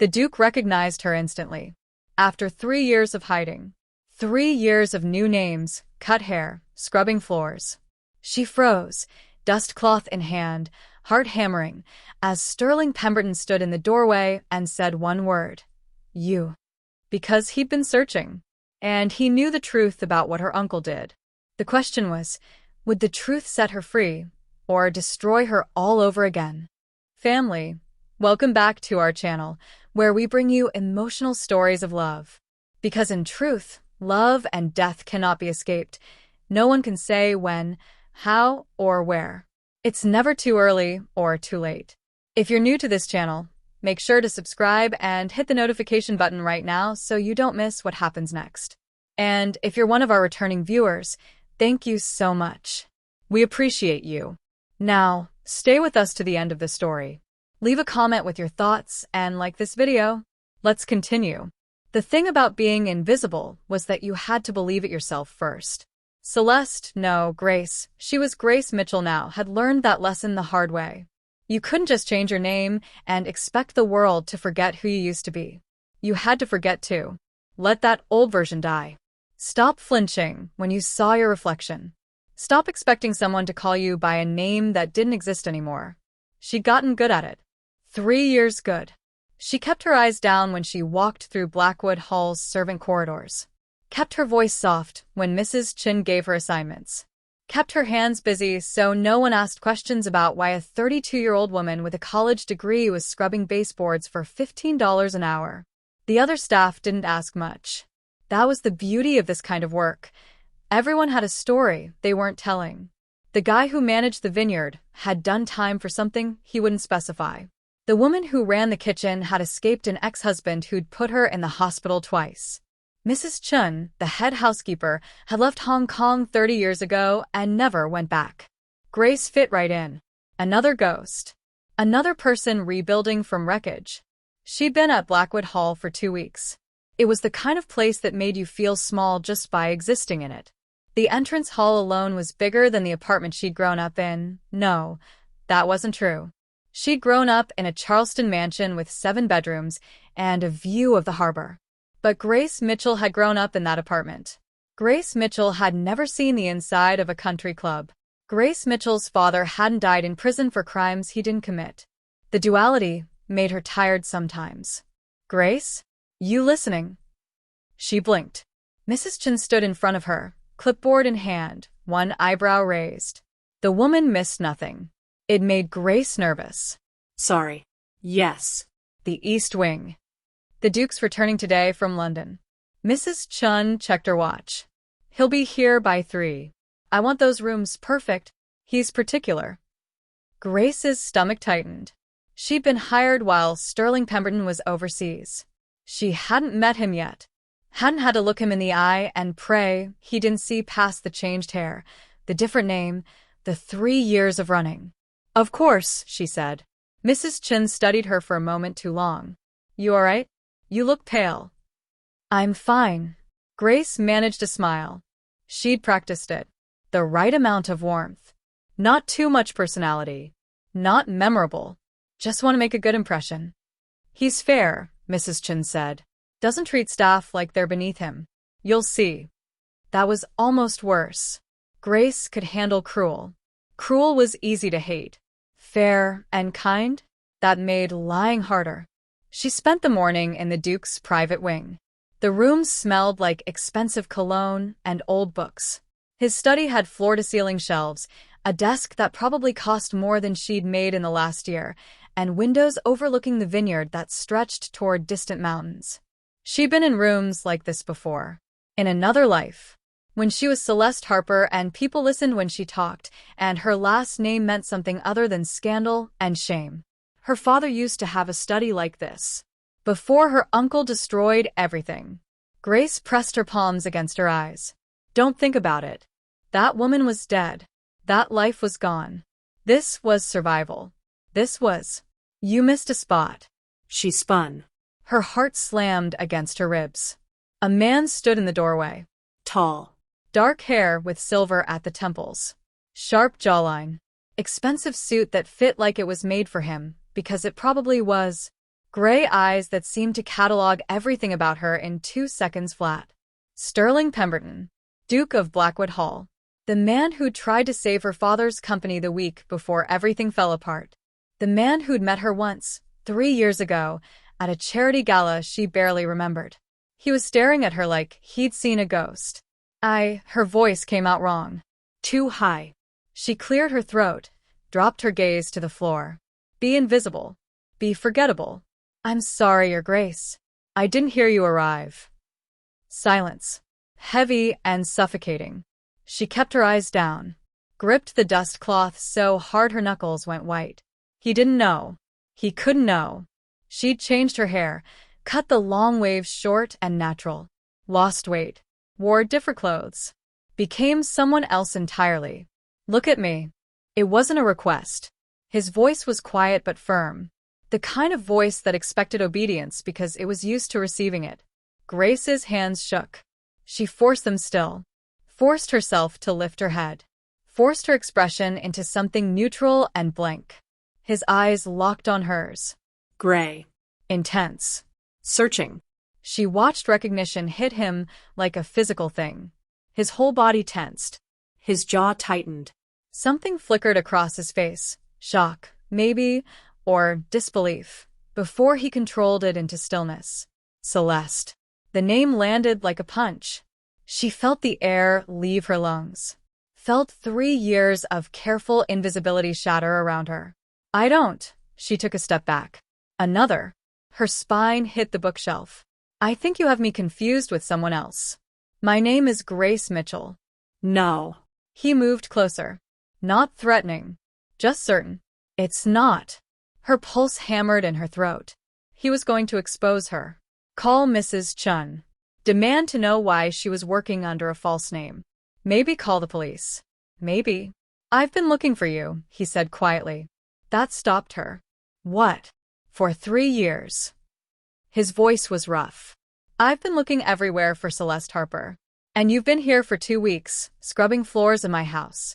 The Duke recognized her instantly. After 3 years of hiding. 3 years of new names, cut hair, scrubbing floors. She froze, dust cloth in hand, heart hammering, as Sterling Pemberton stood in the doorway and said one word. You. Because he'd been searching. And he knew the truth about what her uncle did. The question was, would the truth set her free, or destroy her all over again? Family, welcome back to our channel, where we bring you emotional stories of love. Because in truth, love and death cannot be escaped. No one can say when, how, or where. It's never too early or too late. If you're new to this channel, make sure to subscribe and hit the notification button right now so you don't miss what happens next. And if you're one of our returning viewers, thank you so much. We appreciate you. Now, stay with us to the end of the story. Leave a comment with your thoughts and like this video. Let's continue. The thing about being invisible was that you had to believe it yourself first. Grace, she was Grace Mitchell now, had learned that lesson the hard way. You couldn't just change your name and expect the world to forget who you used to be. You had to forget too. Let that old version die. Stop flinching when you saw your reflection. Stop expecting someone to call you by a name that didn't exist anymore. She'd gotten good at it. 3 years good. She kept her eyes down when she walked through Blackwood Hall's servant corridors. Kept her voice soft when Mrs. Chin gave her assignments. Kept her hands busy so no one asked questions about why a 32-year-old woman with a college degree was scrubbing baseboards for $15 an hour. The other staff didn't ask much. That was the beauty of this kind of work. Everyone had a story they weren't telling. The guy who managed the Vineyard had done time for something he wouldn't specify. The woman who ran the kitchen had escaped an ex-husband who'd put her in the hospital twice. Mrs. Chun, the head housekeeper, had left Hong Kong 30 years ago and never went back. Grace fit right in. Another ghost. Another person rebuilding from wreckage. She'd been at Blackwood Hall for 2 weeks. It was the kind of place that made you feel small just by existing in it. The entrance hall alone was bigger than the apartment she'd grown up in. No, that wasn't true. She'd grown up in a Charleston mansion with 7 bedrooms and a view of the harbor. But Grace Mitchell had grown up in that apartment. Grace Mitchell had never seen the inside of a country club. Grace Mitchell's father hadn't died in prison for crimes he didn't commit. The duality made her tired sometimes. Grace? You listening? She blinked. Mrs. Chin stood in front of her, clipboard in hand, one eyebrow raised. The woman missed nothing. It made Grace nervous. Sorry. Yes. The East Wing. The Duke's returning today from London. Mrs. Chun checked her watch. He'll be here by 3. I want those rooms perfect. He's particular. Grace's stomach tightened. She'd been hired while Sterling Pemberton was overseas. She hadn't met him yet. Hadn't had to look him in the eye and pray he didn't see past the changed hair, the different name, the 3 years of running. Of course, she said. Mrs. Chin studied her for a moment too long. You all right? You look pale. I'm fine. Grace managed a smile. She'd practiced it. The right amount of warmth. Not too much personality. Not memorable. Just want to make a good impression. He's fair, Mrs. Chin said. Doesn't treat staff like they're beneath him. You'll see. That was almost worse. Grace could handle cruel. Cruel was easy to hate. Fair and kind? That made lying harder. She spent the morning in the Duke's private wing. The room smelled like expensive cologne and old books. His study had floor-to-ceiling shelves, a desk that probably cost more than she'd made in the last year, and windows overlooking the vineyard that stretched toward distant mountains. She'd been in rooms like this before. In another life. When she was Celeste Harper and people listened when she talked, and her last name meant something other than scandal and shame. Her father used to have a study like this. Before her uncle destroyed everything. Grace pressed her palms against her eyes. Don't think about it. That woman was dead. That life was gone. This was survival. This was. You missed a spot. She spun. Her heart slammed against her ribs. A man stood in the doorway. Tall. Dark hair with silver at the temples. Sharp jawline. Expensive suit that fit like it was made for him, because it probably was. Gray eyes that seemed to catalog everything about her in 2 seconds flat. Sterling Pemberton, Duke of Blackwood Hall. The man who'd tried to save her father's company the week before everything fell apart. The man who'd met her once, 3 years ago, at a charity gala she barely remembered. He was staring at her like he'd seen a ghost. Her voice came out wrong. Too high. She cleared her throat, dropped her gaze to the floor. Be invisible. Be forgettable. I'm sorry, Your Grace. I didn't hear you arrive. Silence. Heavy and suffocating. She kept her eyes down, gripped the dust cloth so hard her knuckles went white. He didn't know. He couldn't know. She'd changed her hair, cut the long waves short and natural, lost weight, wore different clothes, became someone else entirely. Look at me. It wasn't a request. His voice was quiet but firm, the kind of voice that expected obedience because it was used to receiving it. Grace's hands shook. She forced them still, forced herself to lift her head, forced her expression into something neutral and blank. His eyes locked on hers. Gray. Intense. Searching. She watched recognition hit him like a physical thing. His whole body tensed. His jaw tightened. Something flickered across his face. Shock, maybe, or disbelief, before he controlled it into stillness. Celeste. The name landed like a punch. She felt the air leave her lungs. Felt 3 years of careful invisibility shatter around her. I don't. She took a step back. Another. Her spine hit the bookshelf. I think you have me confused with someone else. My name is Grace Mitchell. No. He moved closer. Not threatening. Just certain. It's not. Her pulse hammered in her throat. He was going to expose her. Call Mrs. Chun. Demand to know why she was working under a false name. Maybe call the police. Maybe. I've been looking for you, he said quietly. That stopped her. What? For 3 years. His voice was rough. I've been looking everywhere for Celeste Harper. And you've been here for 2 weeks, scrubbing floors in my house.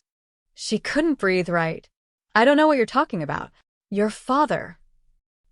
She couldn't breathe right. I don't know what you're talking about. Your father.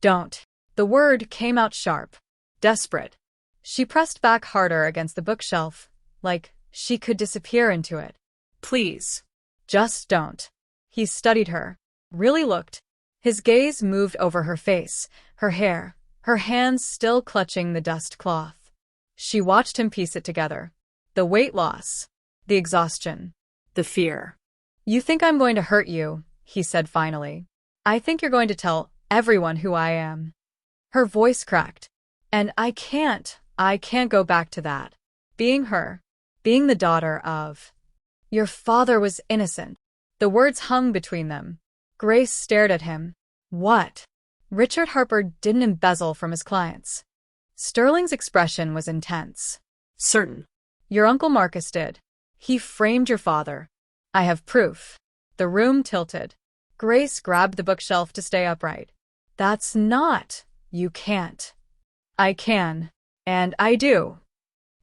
Don't. The word came out sharp. Desperate. She pressed back harder against the bookshelf, like she could disappear into it. Please. Just don't. He studied her. Really looked. His gaze moved over her face, her hair, her hands still clutching the dust cloth. She watched him piece it together. The weight loss. The exhaustion. The fear. You think I'm going to hurt you, he said finally. I think you're going to tell everyone who I am. Her voice cracked. And I can't go back to that. Being her. Being the daughter of. Your father was innocent. The words hung between them. Grace stared at him. What? Richard Harper didn't embezzle from his clients. Sterling's expression was intense. Certain. Your Uncle Marcus did. He framed your father. I have proof. The room tilted. Grace grabbed the bookshelf to stay upright. That's not. You can't. I can. And I do.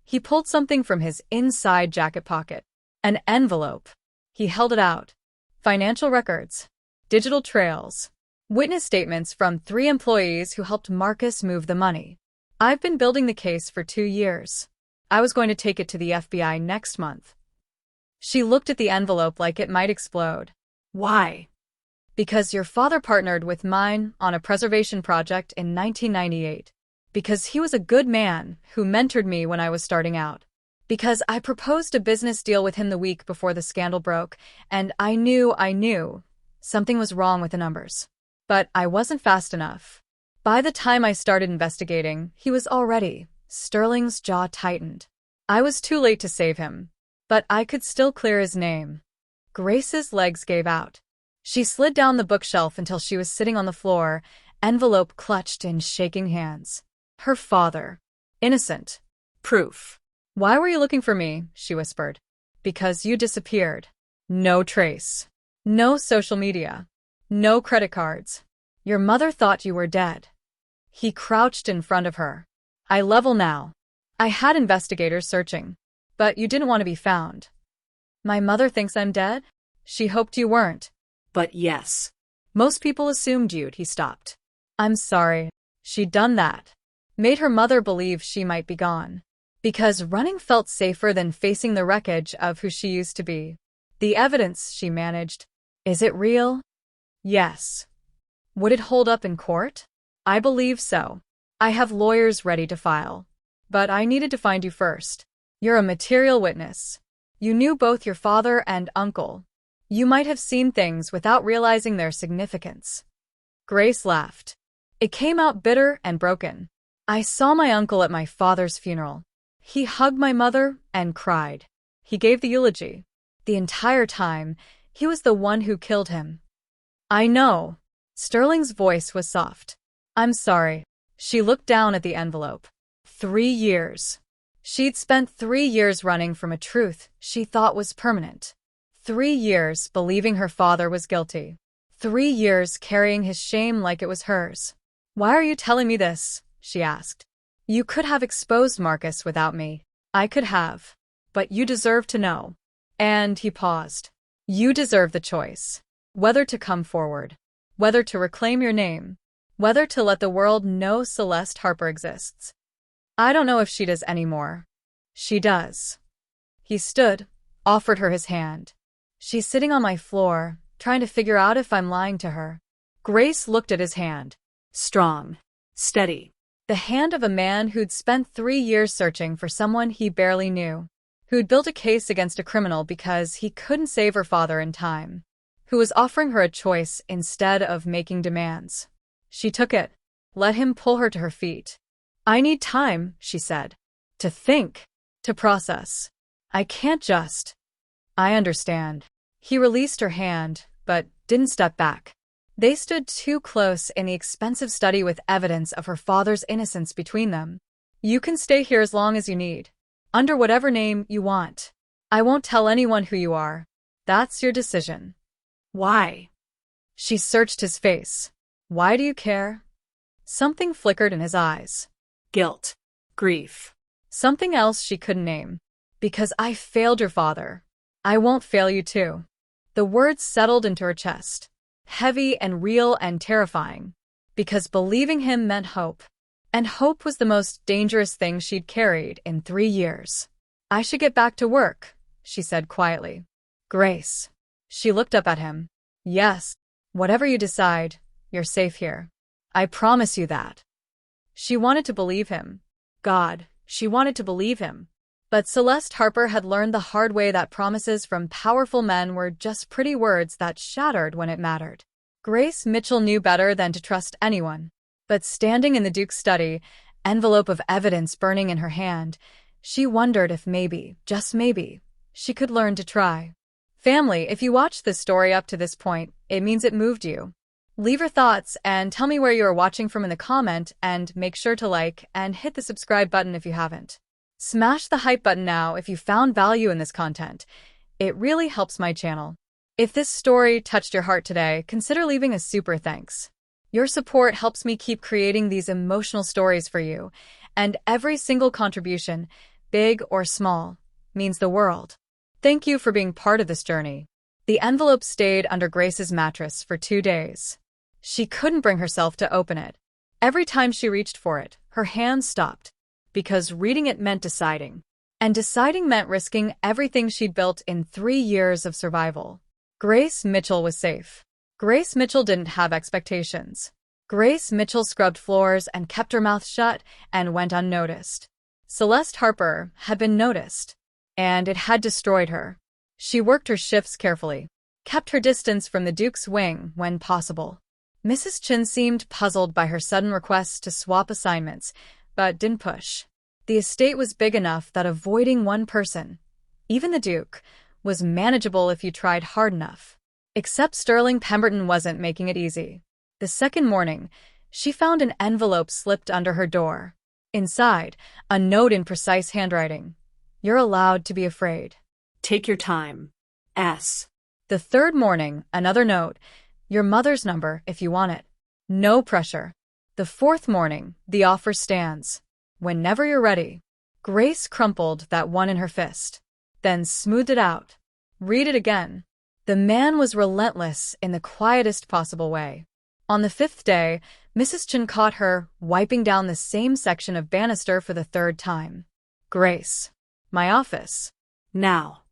He pulled something from his inside jacket pocket. An envelope. He held it out. Financial records. Digital trails. Witness statements from 3 employees who helped Marcus move the money. I've been building the case for 2 years. I was going to take it to the FBI next month. She looked at the envelope like it might explode. Why? Because your father partnered with mine on a preservation project in 1998. Because he was a good man who mentored me when I was starting out. Because I proposed a business deal with him the week before the scandal broke, and I knew something was wrong with the numbers. But I wasn't fast enough. By the time I started investigating, he was already. Sterling's jaw tightened. I was too late to save him. But I could still clear his name. Grace's legs gave out. She slid down the bookshelf until she was sitting on the floor, envelope clutched in shaking hands. Her father. Innocent. Proof. Why were you looking for me? She whispered. Because you disappeared. No trace. No social media. No credit cards. Your mother thought you were dead. He crouched in front of her. I level now. I had investigators searching. But you didn't want to be found. My mother thinks I'm dead? She hoped you weren't. But yes. Most people assumed you'd. He stopped. I'm sorry. She'd done that. Made her mother believe she might be gone. Because running felt safer than facing the wreckage of who she used to be. The evidence, she managed. Is it real? Yes. Would it hold up in court? I believe so. I have lawyers ready to file. But I needed to find you first. You're a material witness. You knew both your father and uncle. You might have seen things without realizing their significance. Grace laughed. It came out bitter and broken. I saw my uncle at my father's funeral. He hugged my mother and cried. He gave the eulogy. The entire time, he was the one who killed him. I know. Sterling's voice was soft. I'm sorry. She looked down at the envelope. 3 years. She'd spent 3 years running from a truth she thought was permanent. 3 years believing her father was guilty. 3 years carrying his shame like it was hers. Why are you telling me this? She asked. You could have exposed Marcus without me. I could have. But you deserve to know. And he paused. You deserve the choice. Whether to come forward. Whether to reclaim your name. Whether to let the world know Celeste Harper exists. I don't know if she does anymore. She does. He stood, offered her his hand. She's sitting on my floor, trying to figure out if I'm lying to her. Grace looked at his hand. Strong. Steady. The hand of a man who'd spent 3 years searching for someone he barely knew. Who'd built a case against a criminal because he couldn't save her father in time. Who was offering her a choice instead of making demands. She took it. Let him pull her to her feet. I need time, she said. To think. To process. I can't just. I understand. He released her hand, but didn't step back. They stood too close in the expensive study with evidence of her father's innocence between them. You can stay here as long as you need. Under whatever name you want. I won't tell anyone who you are. That's your decision. Why? She searched his face. Why do you care? Something flickered in his eyes. Guilt. Grief. Something else she couldn't name. Because I failed your father. I won't fail you too. The words settled into her chest. Heavy and real and terrifying. Because believing him meant hope. And hope was the most dangerous thing she'd carried in 3 years. I should get back to work, she said quietly. Grace. She looked up at him. Yes. Whatever you decide, you're safe here. I promise you that. She wanted to believe him. God, she wanted to believe him. But Celeste Harper had learned the hard way that promises from powerful men were just pretty words that shattered when it mattered. Grace Mitchell knew better than to trust anyone. But standing in the Duke's study, envelope of evidence burning in her hand, she wondered if maybe, just maybe, she could learn to try. Family, if you watched this story up to this point, it means it moved you. Leave your thoughts and tell me where you are watching from in the comment, and make sure to like and hit the subscribe button if you haven't. Smash the hype button now if you found value in this content. It really helps my channel. If this story touched your heart today, consider leaving a super thanks. Your support helps me keep creating these emotional stories for you, and every single contribution, big or small, means the world. Thank you for being part of this journey. The envelope stayed under Grace's mattress for 2 days. She couldn't bring herself to open it. Every time she reached for it, her hand stopped. Because reading it meant deciding. And deciding meant risking everything she'd built in 3 years of survival. Grace Mitchell was safe. Grace Mitchell didn't have expectations. Grace Mitchell scrubbed floors and kept her mouth shut and went unnoticed. Celeste Harper had been noticed. And it had destroyed her. She worked her shifts carefully. Kept her distance from the Duke's wing when possible. Mrs. Chin seemed puzzled by her sudden requests to swap assignments, but didn't push. The estate was big enough that avoiding one person, even the Duke, was manageable if you tried hard enough. Except Sterling Pemberton wasn't making it easy. The second morning, she found an envelope slipped under her door. Inside, a note in precise handwriting. You're allowed to be afraid. Take your time. S. The third morning, another note. Your mother's number if you want it. No pressure. The fourth morning, the offer stands. Whenever you're ready. Grace crumpled that one in her fist. Then smoothed it out. Read it again. The man was relentless in the quietest possible way. On the 5th day, Mrs. Chen caught her, wiping down the same section of banister for the third time. Grace. My office. Now.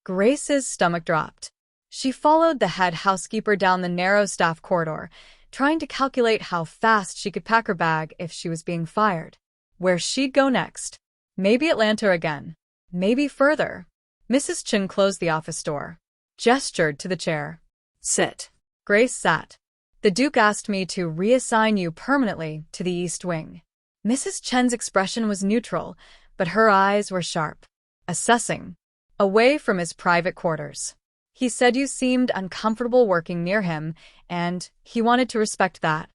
Grace's stomach dropped. She followed the head housekeeper down the narrow staff corridor, trying to calculate how fast she could pack her bag if she was being fired. Where she'd go next. Maybe Atlanta again. Maybe further. Mrs. Chen closed the office door. Gestured to the chair. Sit. Grace sat. The Duke asked me to reassign you permanently to the East Wing. Mrs. Chen's expression was neutral, but her eyes were sharp. Assessing. Away from his private quarters. He said you seemed uncomfortable working near him, and he wanted to respect that.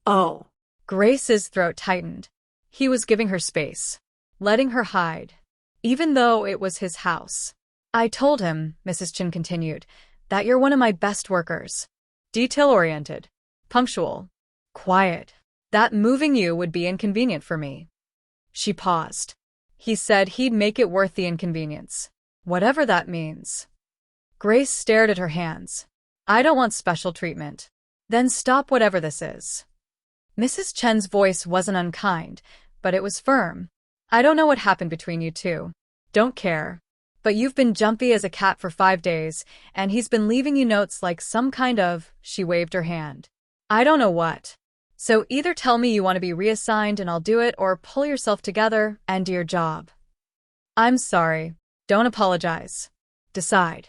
Oh. Grace's throat tightened. He was giving her space. Letting her hide. Even though it was his house. I told him, Mrs. Chen continued, that you're one of my best workers. Detail-oriented. Punctual. Quiet. That moving you would be inconvenient for me. She paused. He said he'd make it worth the inconvenience. Whatever that means. Grace stared at her hands. I don't want special treatment. Then stop whatever this is. Mrs. Chen's voice wasn't unkind, but it was firm. I don't know what happened between you two. Don't care. But you've been jumpy as a cat for 5 days, and he's been leaving you notes like some kind of, she waved her hand. I don't know what. So either tell me you want to be reassigned and I'll do it, or pull yourself together and do your job. I'm sorry. Don't apologize. Decide.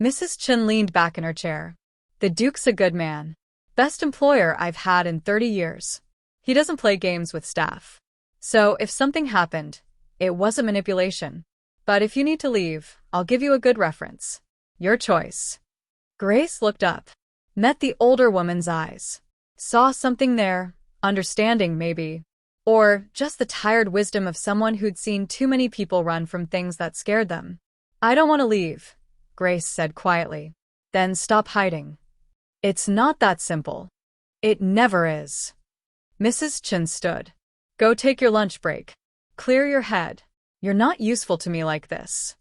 Mrs. Chen leaned back in her chair. The Duke's a good man. Best employer I've had in 30 years. He doesn't play games with staff. So if something happened, it wasn't manipulation. But if you need to leave, I'll give you a good reference. Your choice. Grace looked up, met the older woman's eyes. Saw something there, understanding maybe. Or just the tired wisdom of someone who'd seen too many people run from things that scared them. I don't want to leave, Grace said quietly. Then stop hiding. It's not that simple. It never is. Mrs. Chen stood. Go take your lunch break. Clear your head. You're not useful to me like this.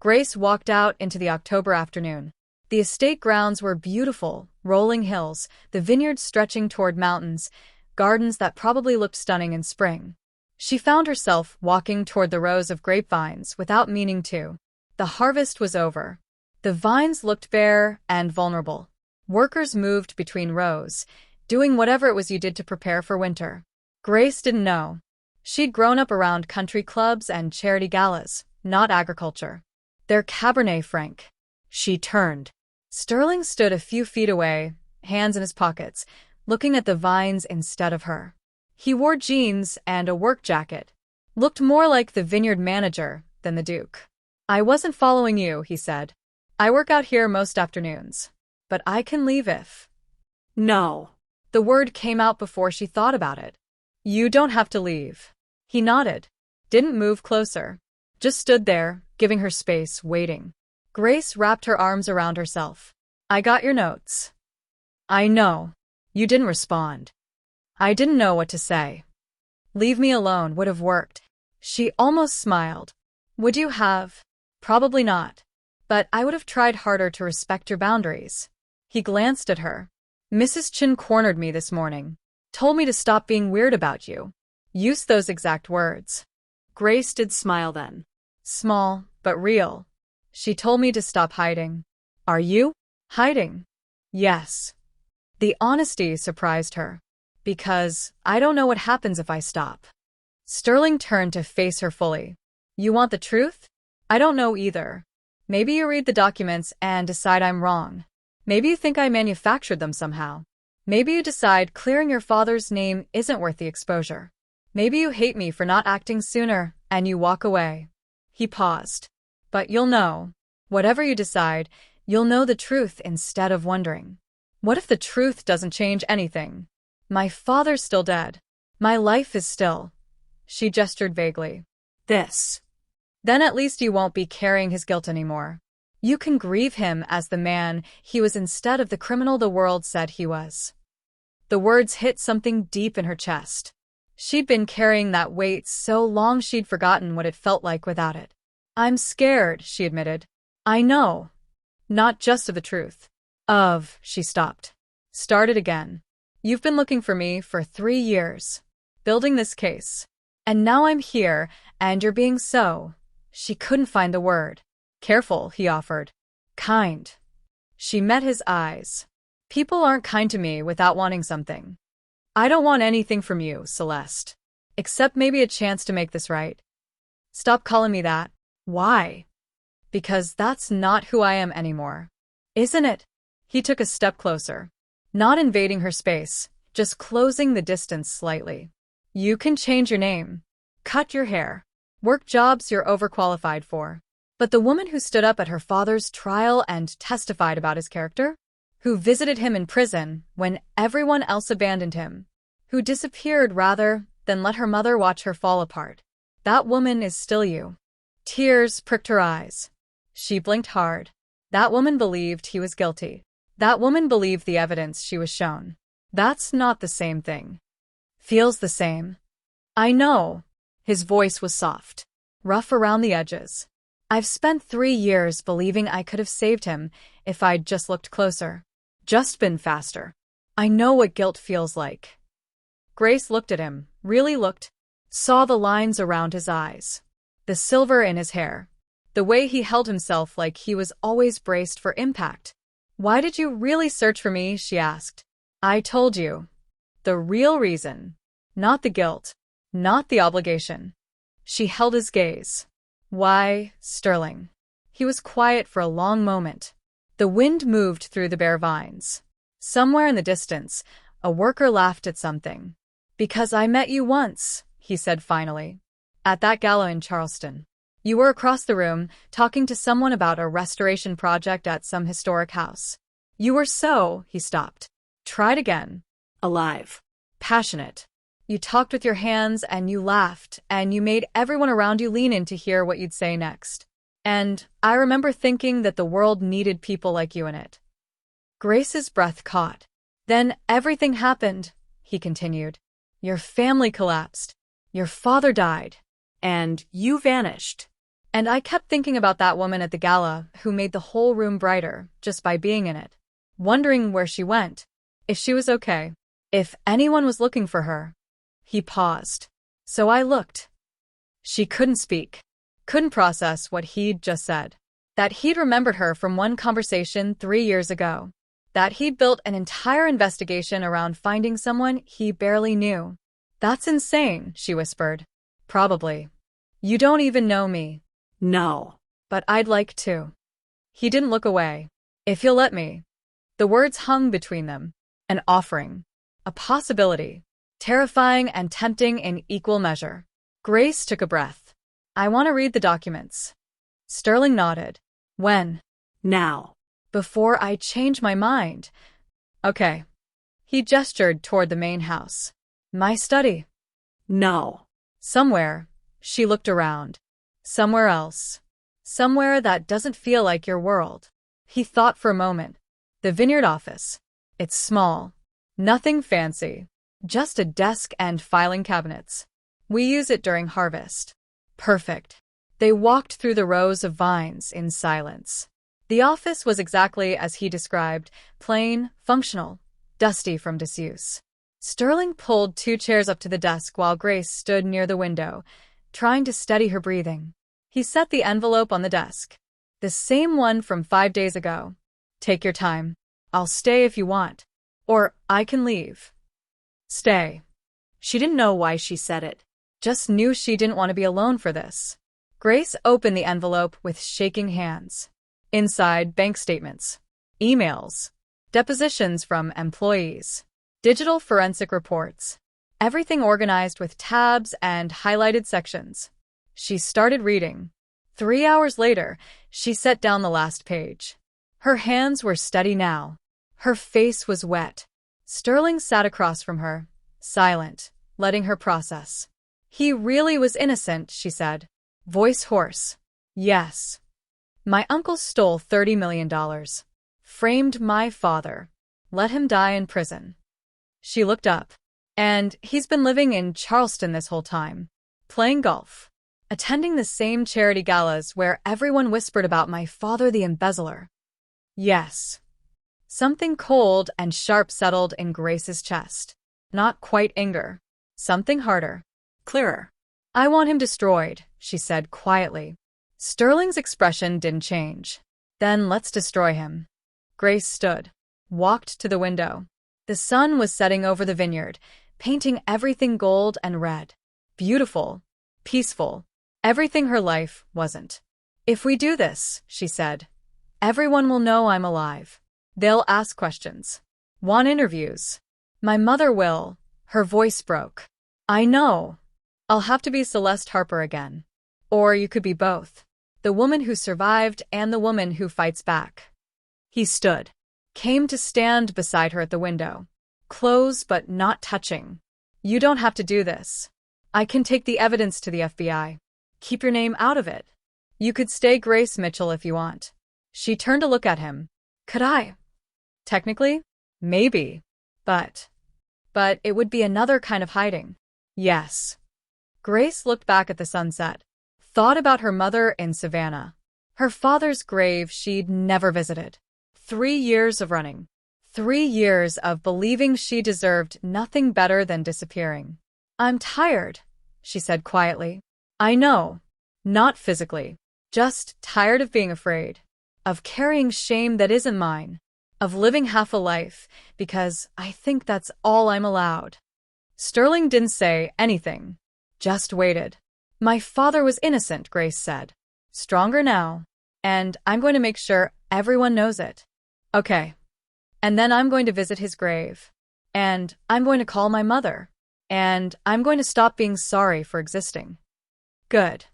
Grace walked out into the October afternoon. The estate grounds were beautiful, rolling hills, the vineyard stretching toward mountains, gardens that probably looked stunning in spring. She found herself walking toward the rows of grapevines without meaning to. The harvest was over. The vines looked bare and vulnerable. Workers moved between rows, doing whatever it was you did to prepare for winter. Grace didn't know. She'd grown up around country clubs and charity galas, not agriculture. They're Cabernet Franc. She turned. Sterling stood a few feet away, hands in his pockets, looking at the vines instead of her. He wore jeans and a work jacket. Looked more like the Vineyard manager than the Duke. I wasn't following you, he said. I work out here most afternoons. But I can leave if... No. The word came out before she thought about it. You don't have to leave. He nodded. Didn't move closer. Just stood there, giving her space, waiting. Grace wrapped her arms around herself. I got your notes. I know. You didn't respond. I didn't know what to say. Leave me alone would have worked. She almost smiled. Would you have? Probably not. But I would have tried harder to respect your boundaries. He glanced at her. Mrs. Chen cornered me this morning. Told me to stop being weird about you. Used those exact words. Grace did smile then. Small, but real. She told me to stop hiding. Are you? Hiding? Yes. The honesty surprised her. Because I don't know what happens if I stop. Sterling turned to face her fully. You want the truth? I don't know either. Maybe you read the documents and decide I'm wrong. Maybe you think I manufactured them somehow. Maybe you decide clearing your father's name isn't worth the exposure. Maybe you hate me for not acting sooner, and you walk away. He paused. But you'll know. Whatever you decide, you'll know the truth instead of wondering. What if the truth doesn't change anything? My father's still dead. My life is still. She gestured vaguely. This. Then at least you won't be carrying his guilt anymore. You can grieve him as the man he was instead of the criminal the world said he was. The words hit something deep in her chest. She'd been carrying that weight so long she'd forgotten what it felt like without it. I'm scared, she admitted. I know. Not just of the truth. She stopped. Started again. You've been looking for me for 3 years, building this case. And now I'm here, and you're being so—" She couldn't find the word. "Careful," he offered. "Kind." She met his eyes. "People aren't kind to me without wanting something. I don't want anything from you, Celeste. Except maybe a chance to make this right." "Stop calling me that." "Why?" "Because that's not who I am anymore." "Isn't it?" He took a step closer. Not invading her space, just closing the distance slightly. "You can change your name. Cut your hair. Work jobs you're overqualified for. But the woman who stood up at her father's trial and testified about his character? Who visited him in prison when everyone else abandoned him? Who disappeared rather than let her mother watch her fall apart? That woman is still you." Tears pricked her eyes. She blinked hard. That woman believed he was guilty. That woman believed the evidence she was shown. "That's not the same thing." "Feels the same." "I know." His voice was soft, rough around the edges. "I've spent 3 years believing I could have saved him if I'd just looked closer. Just been faster. I know what guilt feels like." Grace looked at him, really looked, saw the lines around his eyes, the silver in his hair, the way he held himself like he was always braced for impact. "Why did you really search for me?" she asked. "I told you. The real reason. Not the guilt. Not the obligation." She held his gaze. "Why, Sterling?" He was quiet for a long moment. The wind moved through the bare vines. Somewhere in the distance, a worker laughed at something. "Because I met you once," he said finally. "At that gala in Charleston. You were across the room, talking to someone about a restoration project at some historic house. You were so—" He stopped. "Tried again." "Alive." "Passionate. You talked with your hands, and you laughed, and you made everyone around you lean in to hear what you'd say next. And I remember thinking that the world needed people like you in it." Grace's breath caught. "Then everything happened," he continued. "Your family collapsed. Your father died. "And you vanished." And I kept thinking about that woman at the gala who made the whole room brighter just by being in it. Wondering where she went. If she was okay. If anyone was looking for her." He paused. "So I looked." She couldn't speak. Couldn't process what he'd just said. That he'd remembered her from one conversation 3 years ago. That he'd built an entire investigation around finding someone he barely knew. "That's insane," she whispered. "Probably. You don't even know me." "No." "But I'd like to." He didn't look away. "If you'll let me." The words hung between them. An offering. A possibility. Terrifying and tempting in equal measure. Grace took a breath. "I want to read the documents." Sterling nodded. "When?" "Now." "Before I change my mind." "Okay." He gestured toward the main house. "My study." "No." "Somewhere." She looked around. "Somewhere else. Somewhere that doesn't feel like your world." He thought for a moment. "The Vineyard office. It's small. Nothing fancy. Just a desk and filing cabinets. We use it during harvest." "Perfect." They walked through the rows of vines in silence. The office was exactly as he described, plain, functional, dusty from disuse. Sterling pulled 2 chairs up to the desk while Grace stood near the window, trying to steady her breathing. He set the envelope on the desk. "The same one from 5 days ago. Take your time. I'll stay if you want. Or I can leave." "Stay." She didn't know why she said it. Just knew she didn't want to be alone for this. Grace opened the envelope with shaking hands. Inside, bank statements, emails, depositions from employees, digital forensic reports. Everything organized with tabs and highlighted sections. She started reading. 3 hours later, she set down the last page. Her hands were steady now. Her face was wet. Sterling sat across from her, silent, letting her process. "He really was innocent," she said. Voice hoarse. "Yes. My uncle stole $30 million. Framed my father. Let him die in prison." She looked up. "And he's been living in Charleston this whole time. Playing golf. Attending the same charity galas where everyone whispered about my father the embezzler." "Yes." Something cold and sharp settled in Grace's chest. Not quite anger. Something harder. Clearer. I want him destroyed, she said quietly. Sterling's expression didn't change. Then let's destroy him. Grace stood, walked to the window. The sun was setting over the vineyard, painting everything gold and red. Beautiful. Peaceful. Everything her life wasn't. If we do this, she said, everyone will know I'm alive. They'll ask questions. Want interviews. My mother will. Her voice broke. I know. I'll have to be Celeste Harper again. Or you could be both. The woman who survived and the woman who fights back. He stood. Came to stand beside her at the window. Close but not touching. You don't have to do this. I can take the evidence to the FBI. Keep your name out of it. You could stay Grace Mitchell if you want. She turned to look at him. Could I? Technically, maybe. But it would be another kind of hiding. Yes. Grace looked back at the sunset. Thought about her mother in Savannah. Her father's grave she'd never visited. 3 years of running. 3 years of believing she deserved nothing better than disappearing. I'm tired, she said quietly. I know. Not physically. Just tired of being afraid. Of carrying shame that isn't mine. Of living half a life, because I think that's all I'm allowed. Sterling didn't say anything. Just waited. My father was innocent, Grace said. Stronger now. And I'm going to make sure everyone knows it. Okay. And then I'm going to visit his grave. And I'm going to call my mother. And I'm going to stop being sorry for existing. Good.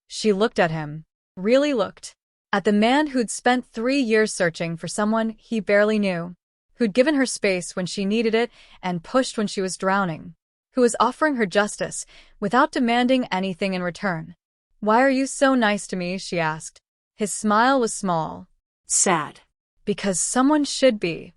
She looked at him. Really looked. At the man who'd spent 3 years searching for someone he barely knew. Who'd given her space when she needed it and pushed when she was drowning. Who was offering her justice without demanding anything in return. Why are you so nice to me? She asked. His smile was small. Sad. Because someone should be.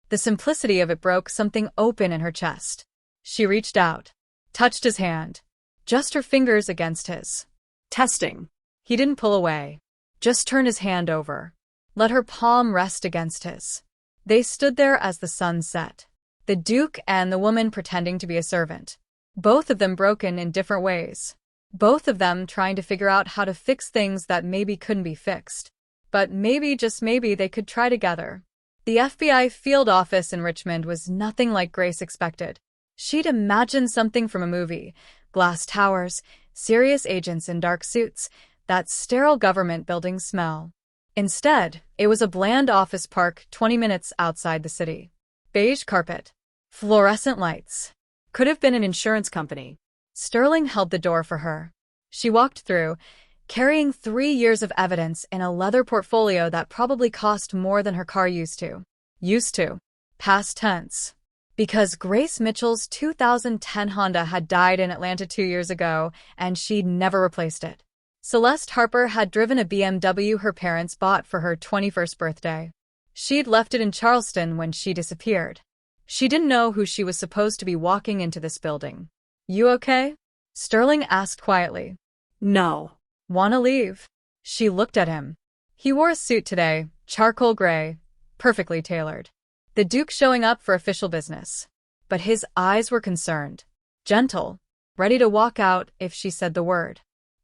The simplicity of it broke something open in her chest. She reached out. Touched his hand. Just her fingers against his. Testing. He didn't pull away. Just turned his hand over. Let her palm rest against his. They stood there as the sun set. The Duke and the woman pretending to be a servant. Both of them broken in different ways. Both of them trying to figure out how to fix things that maybe couldn't be fixed. But maybe, just maybe, they could try together. The FBI field office in Richmond was nothing like Grace expected. She'd imagined something from a movie. Glass towers, serious agents in dark suits, that sterile government building smell. Instead, it was a bland office park 20 minutes outside the city. Beige carpet. Fluorescent lights. Could have been an insurance company. Sterling held the door for her. She walked through, carrying 3 years of evidence in a leather portfolio that probably cost more than her car used to. Used to. Past tense. Because Grace Mitchell's 2010 Honda had died in Atlanta 2 years ago, and she'd never replaced it. Celeste Harper had driven a BMW her parents bought for her 21st birthday. She'd left it in Charleston when she disappeared. She didn't know who she was supposed to be walking into this building. You okay? Sterling asked quietly. No. Wanna leave? She looked at him. He wore a suit today, charcoal gray, perfectly tailored. The Duke showing up for official business. But his eyes were concerned. Gentle. Ready to walk out if she said the word.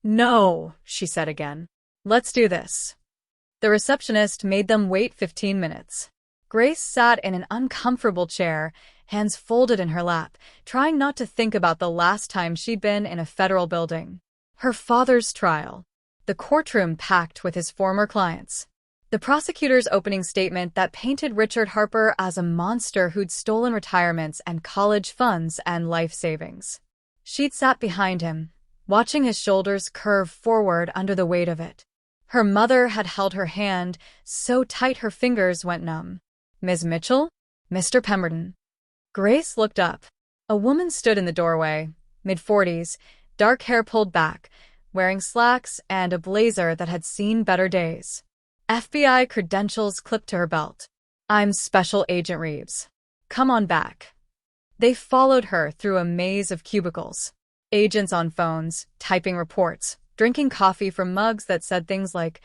No, she said again. Let's do this. The receptionist made them wait 15 minutes. Grace sat in an uncomfortable chair, hands folded in her lap, trying not to think about the last time she'd been in a federal building. Her father's trial. The courtroom packed with his former clients. The prosecutor's opening statement that painted Richard Harper as a monster who'd stolen retirements and college funds and life savings. She'd sat behind him, watching his shoulders curve forward under the weight of it. Her mother had held her hand so tight her fingers went numb. Ms. Mitchell? Mr. Pemberton. Grace looked up. A woman stood in the doorway, mid-40s, dark hair pulled back, wearing slacks and a blazer that had seen better days. FBI credentials clipped to her belt. I'm Special Agent Reeves. Come on back. They followed her through a maze of cubicles. Agents on phones, typing reports, drinking coffee from mugs that said things like,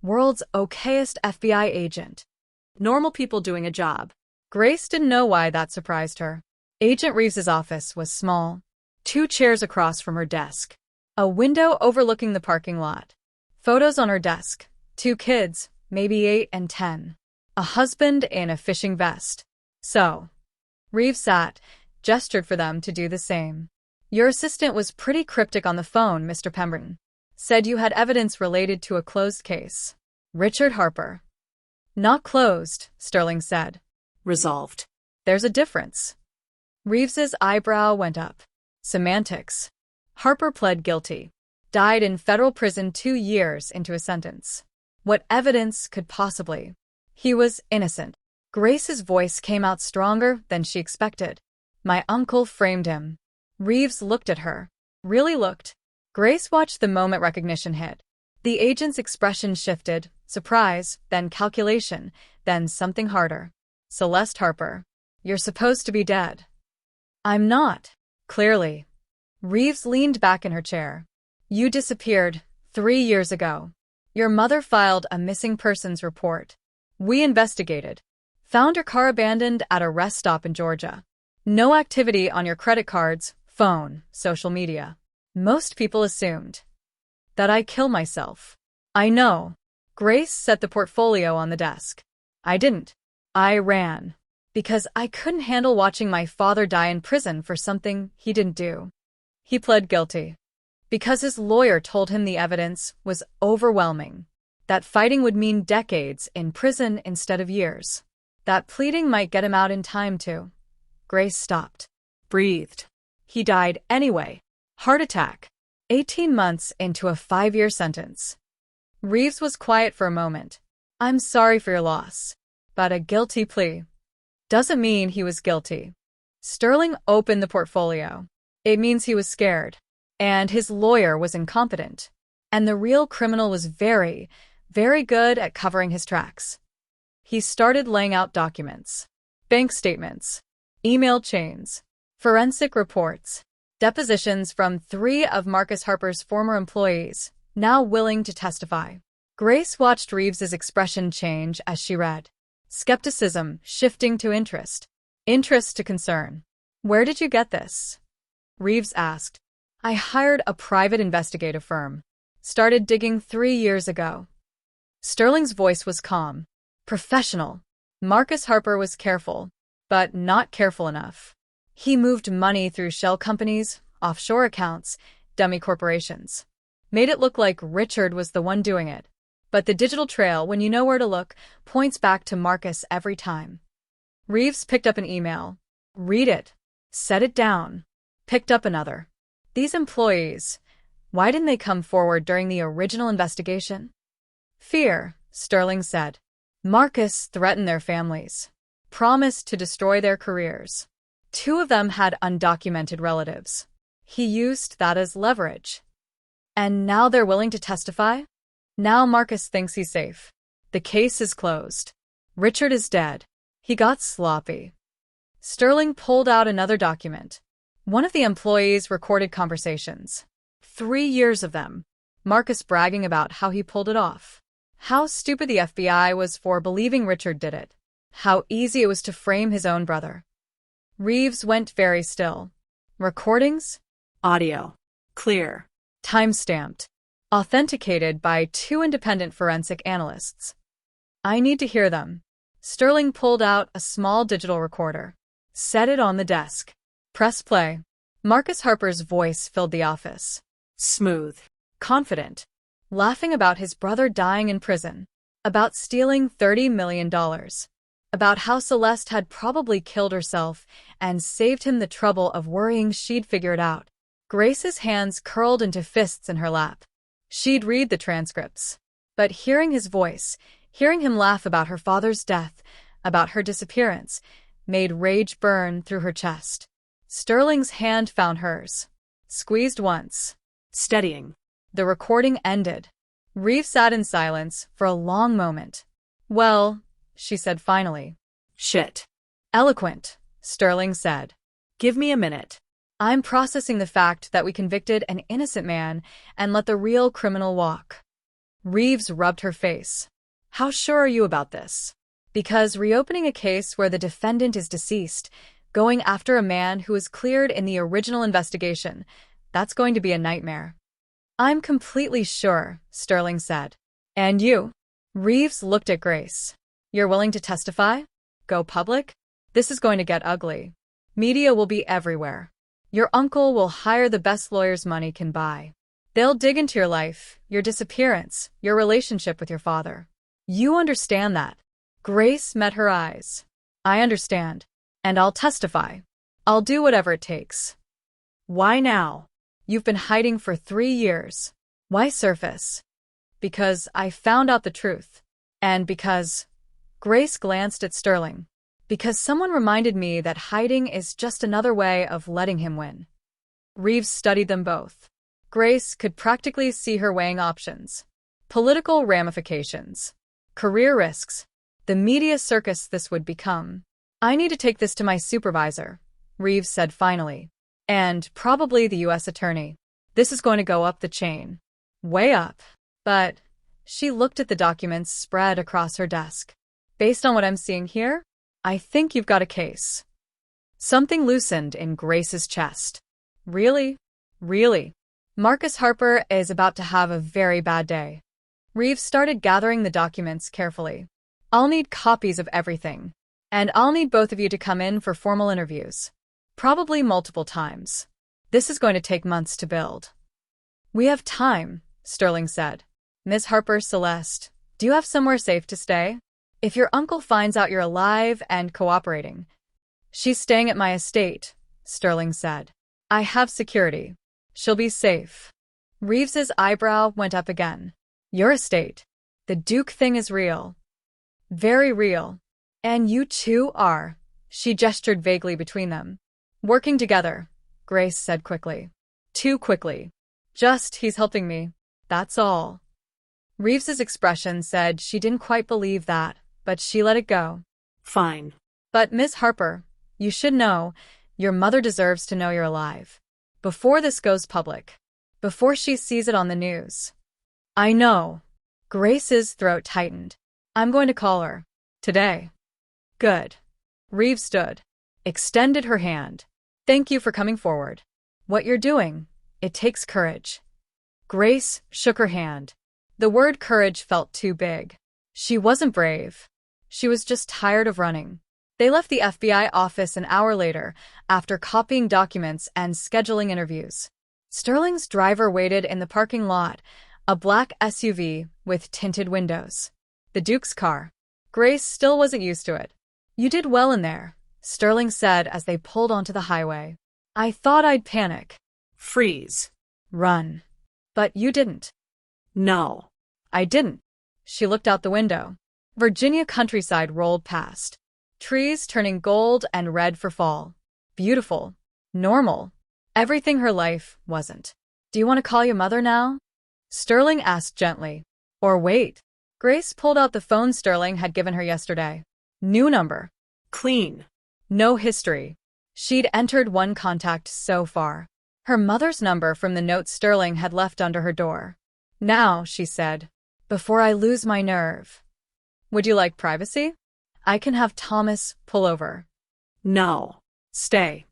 "World's okayest FBI agent." Normal people doing a job. Grace didn't know why that surprised her. Agent Reeves's office was small, 2 chairs across from her desk, a window overlooking the parking lot, photos on her desk, 2 kids, maybe 8 and 10, a husband in a fishing vest. So, Reeves sat, gestured for them to do the same. Your assistant was pretty cryptic on the phone, Mr. Pemberton. Said you had evidence related to a closed case. Richard Harper. Not closed, Sterling said. Resolved. There's a difference. Reeves's eyebrow went up. Semantics. Harper pled guilty. Died in federal prison 2 years into a sentence. What evidence could possibly? He was innocent. Grace's voice came out stronger than she expected. My uncle framed him. Reeves looked at her. Really looked. Grace watched the moment recognition hit. The agent's expression shifted, surprise, then calculation, then something harder. Celeste Harper. You're supposed to be dead. I'm not. Clearly. Reeves leaned back in her chair. You disappeared 3 years ago. Your mother filed a missing persons report. We investigated. Found your car abandoned at a rest stop in Georgia. No activity on your credit cards, phone, social media. Most people assumed that I kill myself. I know. Grace set the portfolio on the desk. I didn't. I ran. Because I couldn't handle watching my father die in prison for something he didn't do. He pled guilty. Because his lawyer told him the evidence was overwhelming. That fighting would mean decades in prison instead of years. That pleading might get him out in time too. Grace stopped. Breathed. He died anyway. Heart attack. 18 months into a 5-year sentence. Reeves was quiet for a moment. I'm sorry for your loss. But a guilty plea doesn't mean he was guilty. Sterling opened the portfolio. It means he was scared. And his lawyer was incompetent. And the real criminal was very, very good at covering his tracks. He started laying out documents. Bank statements. Email chains. Forensic reports. Depositions from 3 of Marcus Harper's former employees, now willing to testify. Grace watched Reeves's expression change as she read. Skepticism shifting to interest. Interest to concern. Where did you get this? Reeves asked. I hired a private investigative firm. Started digging 3 years ago. Sterling's voice was calm. Professional. Marcus Harper was careful, but not careful enough. He moved money through shell companies, offshore accounts, dummy corporations. Made it look like Richard was the one doing it. But the digital trail, when you know where to look, points back to Marcus every time. Reeves picked up an email. Read it. Set it down. Picked up another. These employees, why didn't they come forward during the original investigation? Fear, Sterling said. Marcus threatened their families. Promised to destroy their careers. 2 of them had undocumented relatives. He used that as leverage. And now they're willing to testify? Now Marcus thinks he's safe. The case is closed. Richard is dead. He got sloppy. Sterling pulled out another document. One of the employees recorded conversations. 3 years of them. Marcus bragging about how he pulled it off. How stupid the FBI was for believing Richard did it. How easy it was to frame his own brother. Reeves went very still. Recordings? Audio. Clear. Time-stamped. Authenticated by 2 independent forensic analysts. I need to hear them. Sterling pulled out a small digital recorder. Set it on the desk. Press play. Marcus Harper's voice filled the office. Smooth. Confident. Laughing about his brother dying in prison. About stealing $30 million. About how Celeste had probably killed herself and saved him the trouble of worrying she'd figure it out. Grace's hands curled into fists in her lap. She'd read the transcripts. But hearing his voice, hearing him laugh about her father's death, about her disappearance, made rage burn through her chest. Sterling's hand found hers. Squeezed once. Steadying. The recording ended. Reeves sat in silence for a long moment. Well, she said finally. Shit. Eloquent, Sterling said. Give me a minute. I'm processing the fact that we convicted an innocent man and let the real criminal walk. Reeves rubbed her face. How sure are you about this? Because reopening a case where the defendant is deceased, going after a man who was cleared in the original investigation, that's going to be a nightmare. I'm completely sure, Sterling said. And you? Reeves looked at Grace. You're willing to testify? Go public? This is going to get ugly. Media will be everywhere. Your uncle will hire the best lawyers money can buy. They'll dig into your life, your disappearance, your relationship with your father. You understand that. Grace met her eyes. I understand. And I'll testify. I'll do whatever it takes. Why now? You've been hiding for 3 years. Why surface? Because I found out the truth. And because... Grace glanced at Sterling. Because someone reminded me that hiding is just another way of letting him win. Reeves studied them both. Grace could practically see her weighing options. Political ramifications. Career risks. The media circus this would become. I need to take this to my supervisor, Reeves said finally. And probably the U.S. attorney. This is going to go up the chain. Way up. But she looked at the documents spread across her desk. Based on what I'm seeing here, I think you've got a case. Something loosened in Grace's chest. Really? Really? Marcus Harper is about to have a very bad day. Reeves started gathering the documents carefully. I'll need copies of everything. And I'll need both of you to come in for formal interviews. Probably multiple times. This is going to take months to build. We have time, Sterling said. Ms. Harper, Celeste, do you have somewhere safe to stay? If your uncle finds out you're alive and cooperating. She's staying at my estate, Sterling said. I have security. She'll be safe. Reeves's eyebrow went up again. Your estate. The Duke thing is real. Very real. And you two are. She gestured vaguely between them. Working together, Grace said quickly. Too quickly. Just, he's helping me. That's all. Reeves's expression said she didn't quite believe that, but she let it go. Fine. But Miss Harper, you should know, your mother deserves to know you're alive. Before this goes public. Before she sees it on the news. I know. Grace's throat tightened. I'm going to call her. Today. Good. Reeves stood. Extended her hand. Thank you for coming forward. What you're doing, it takes courage. Grace shook her hand. The word courage felt too big. She wasn't brave. She was just tired of running. They left the FBI office an hour later, after copying documents and scheduling interviews. Sterling's driver waited in the parking lot, a black SUV with tinted windows. The Duke's car. Grace still wasn't used to it. You did well in there, Sterling said as they pulled onto the highway. I thought I'd panic. Freeze. Run. But you didn't. No. I didn't. She looked out the window. Virginia countryside rolled past. Trees turning gold and red for fall. Beautiful. Normal. Everything her life wasn't. Do you want to call your mother now? Sterling asked gently. Or wait. Grace pulled out the phone Sterling had given her yesterday. New number. Clean. No history. She'd entered one contact so far. Her mother's number from the note Sterling had left under her door. Now, she said, before I lose my nerve. Would you like privacy? I can have Thomas pull over. No. Stay.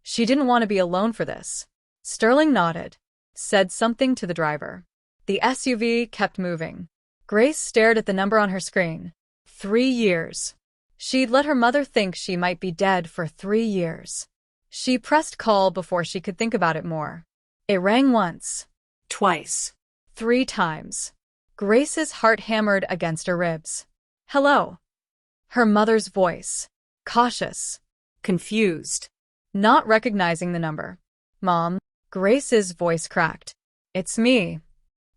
She didn't want to be alone for this. Sterling nodded, said something to the driver. The SUV kept moving. Grace stared at the number on her screen. 3 years. She'd let her mother think she might be dead for 3 years. She pressed call before she could think about it more. It rang once. Twice. 3 times. Grace's heart hammered against her ribs. Hello. Her mother's voice. Cautious. Confused. Not recognizing the number. Mom. Grace's voice cracked. It's me.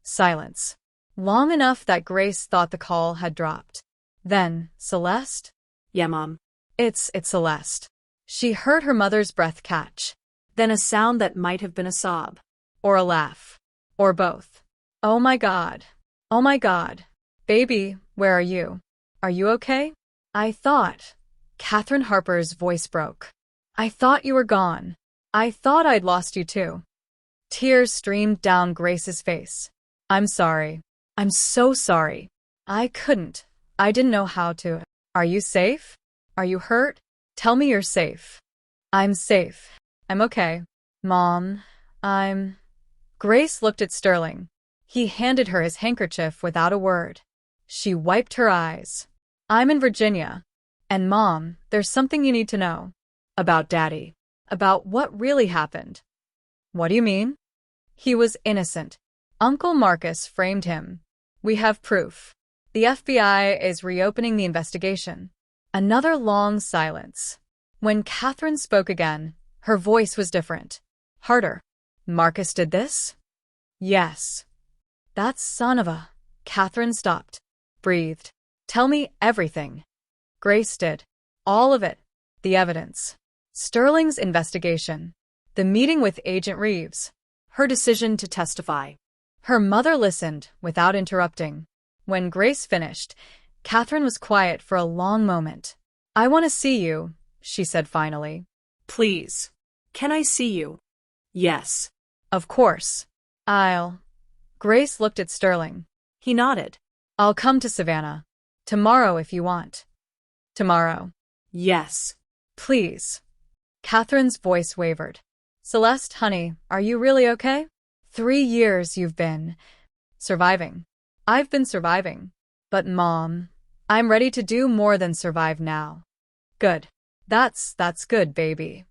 Silence. Long enough that Grace thought the call had dropped. Then, Celeste? Yeah, Mom. It's Celeste. She heard her mother's breath catch. Then a sound that might have been a sob. Or a laugh. Or both. Oh my God. Oh my God. Baby, where are you? Are you okay? I thought. Catherine Harper's voice broke. I thought you were gone. I thought I'd lost you too. Tears streamed down Grace's face. I'm sorry. I'm so sorry. I couldn't. I didn't know how to. Are you safe? Are you hurt? Tell me you're safe. I'm safe. I'm okay. Mom, I'm... Grace looked at Sterling. He handed her his handkerchief without a word. She wiped her eyes. I'm in Virginia. And Mom, there's something you need to know. About Daddy. About what really happened. What do you mean? He was innocent. Uncle Marcus framed him. We have proof. The FBI is reopening the investigation. Another long silence. When Catherine spoke again, her voice was different. Harder. Marcus did this? Yes. That son of a... Catherine stopped. Breathed. Tell me everything. Grace did. All of it. The evidence. Sterling's investigation. The meeting with Agent Reeves. Her decision to testify. Her mother listened without interrupting. When Grace finished, Catherine was quiet for a long moment. I want to see you, she said finally. Please. Can I see you? Yes. Of course. Grace looked at Sterling. He nodded. I'll come to Savannah. Tomorrow if you want. Tomorrow. Yes. Please. Catherine's voice wavered. Celeste, honey, are you really okay? 3 years you've been... surviving. I've been surviving. But Mom, I'm ready to do more than survive now. Good. That's good, baby.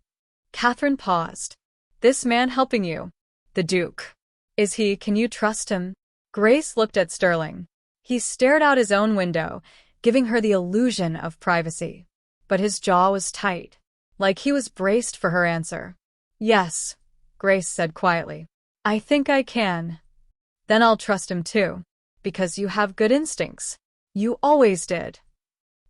Catherine paused. This man helping you? The Duke. Can you trust him? Grace looked at Sterling. He stared out his own window, giving her the illusion of privacy. But his jaw was tight, like he was braced for her answer. Yes, Grace said quietly. I think I can. Then I'll trust him too, because you have good instincts. You always did.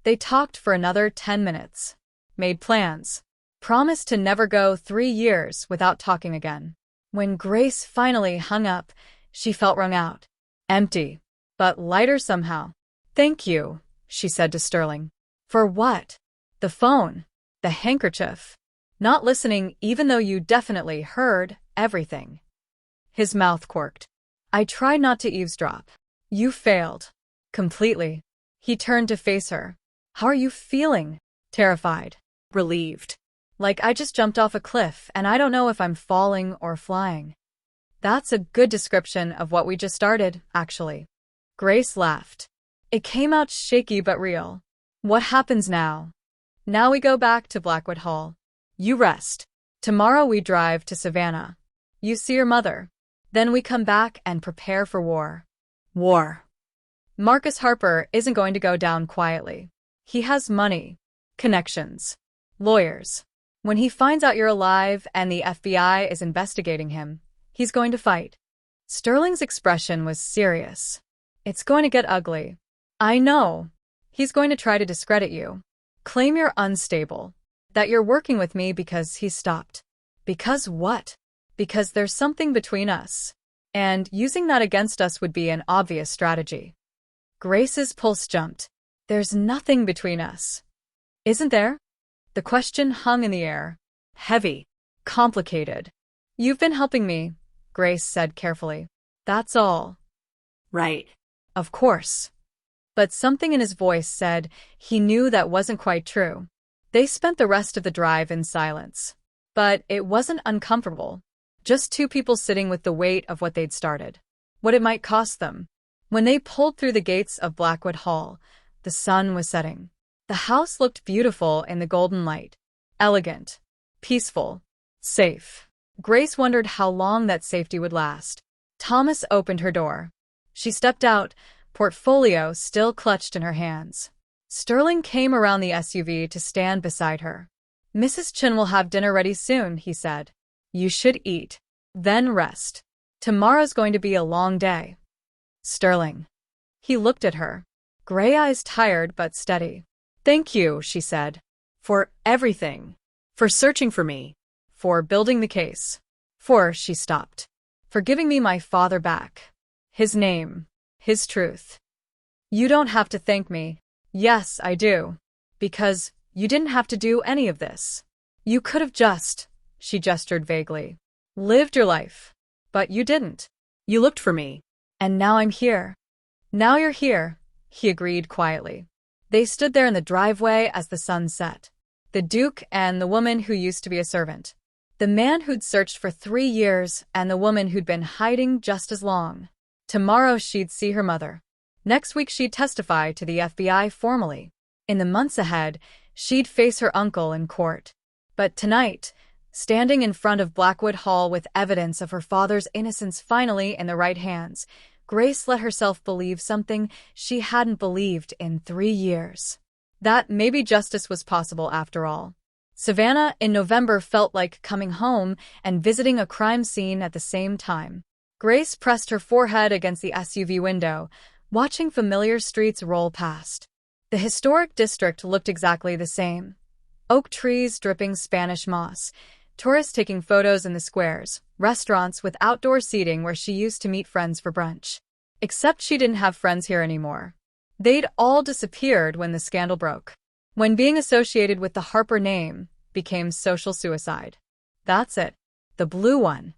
They talked for another 10 minutes, made plans, promised to never go 3 years without talking again. When Grace finally hung up, she felt wrung out. Empty, but lighter somehow. Thank you, she said to Sterling. For what? The phone. The handkerchief. Not listening even though you definitely heard everything. His mouth quirked. I tried not to eavesdrop. You failed. Completely. He turned to face her. How are you feeling? Terrified. Relieved. Like I just jumped off a cliff and I don't know if I'm falling or flying. That's a good description of what we just started, actually. Grace laughed. It came out shaky but real. What happens now? Now we go back to Blackwood Hall. You rest. Tomorrow we drive to Savannah. You see your mother. Then we come back and prepare for war. War. Marcus Harper isn't going to go down quietly. He has money, connections, lawyers. When he finds out you're alive and the FBI is investigating him, he's going to fight. Sterling's expression was serious. It's going to get ugly. I know. He's going to try to discredit you. Claim you're unstable. That you're working with me because he stopped. Because what? Because there's something between us. And using that against us would be an obvious strategy. Grace's pulse jumped. There's nothing between us. Isn't there? The question hung in the air. Heavy. Complicated. You've been helping me, Grace said carefully. That's all. Right. Of course. But something in his voice said he knew that wasn't quite true. They spent the rest of the drive in silence. But it wasn't uncomfortable. Just two people sitting with the weight of what they'd started. What it might cost them. When they pulled through the gates of Blackwood Hall, the sun was setting. The house looked beautiful in the golden light. Elegant. Peaceful. Safe. Grace wondered how long that safety would last. Thomas opened her door. She stepped out, portfolio still clutched in her hands. Sterling came around the SUV to stand beside her. Mrs. Chin will have dinner ready soon, he said. You should eat. Then rest. Tomorrow's going to be a long day. Sterling. He looked at her. Gray eyes tired but steady. Thank you, she said. For everything. For searching for me. For building the case. She stopped. For giving me my father back. His name. His truth. You don't have to thank me. Yes, I do. Because you didn't have to do any of this. You could have just, she gestured vaguely, lived your life. But you didn't. You looked for me. And now I'm here. Now you're here, he agreed quietly. They stood there in the driveway as the sun set. The Duke and the woman who used to be a servant. The man who'd searched for 3 years and the woman who'd been hiding just as long. Tomorrow she'd see her mother. Next week she'd testify to the FBI formally. In the months ahead, she'd face her uncle in court. But tonight, standing in front of Blackwood Hall with evidence of her father's innocence finally in the right hands, Grace let herself believe something she hadn't believed in 3 years. That maybe justice was possible after all. Savannah in November felt like coming home and visiting a crime scene at the same time. Grace pressed her forehead against the SUV window, watching familiar streets roll past. The historic district looked exactly the same. Oak trees dripping Spanish moss, tourists taking photos in the squares, restaurants with outdoor seating where she used to meet friends for brunch. Except she didn't have friends here anymore. They'd all disappeared when the scandal broke. When being associated with the Harper name became social suicide. That's it. The blue one.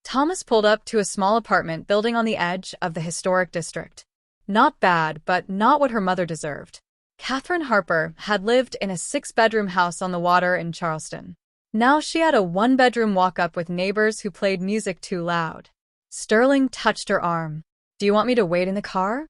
Thomas pulled up to a small apartment building on the edge of the historic district. Not bad, but not what her mother deserved. Catherine Harper had lived in a 6-bedroom house on the water in Charleston. Now she had a 1-bedroom walk-up with neighbors who played music too loud. Sterling touched her arm. Do you want me to wait in the car?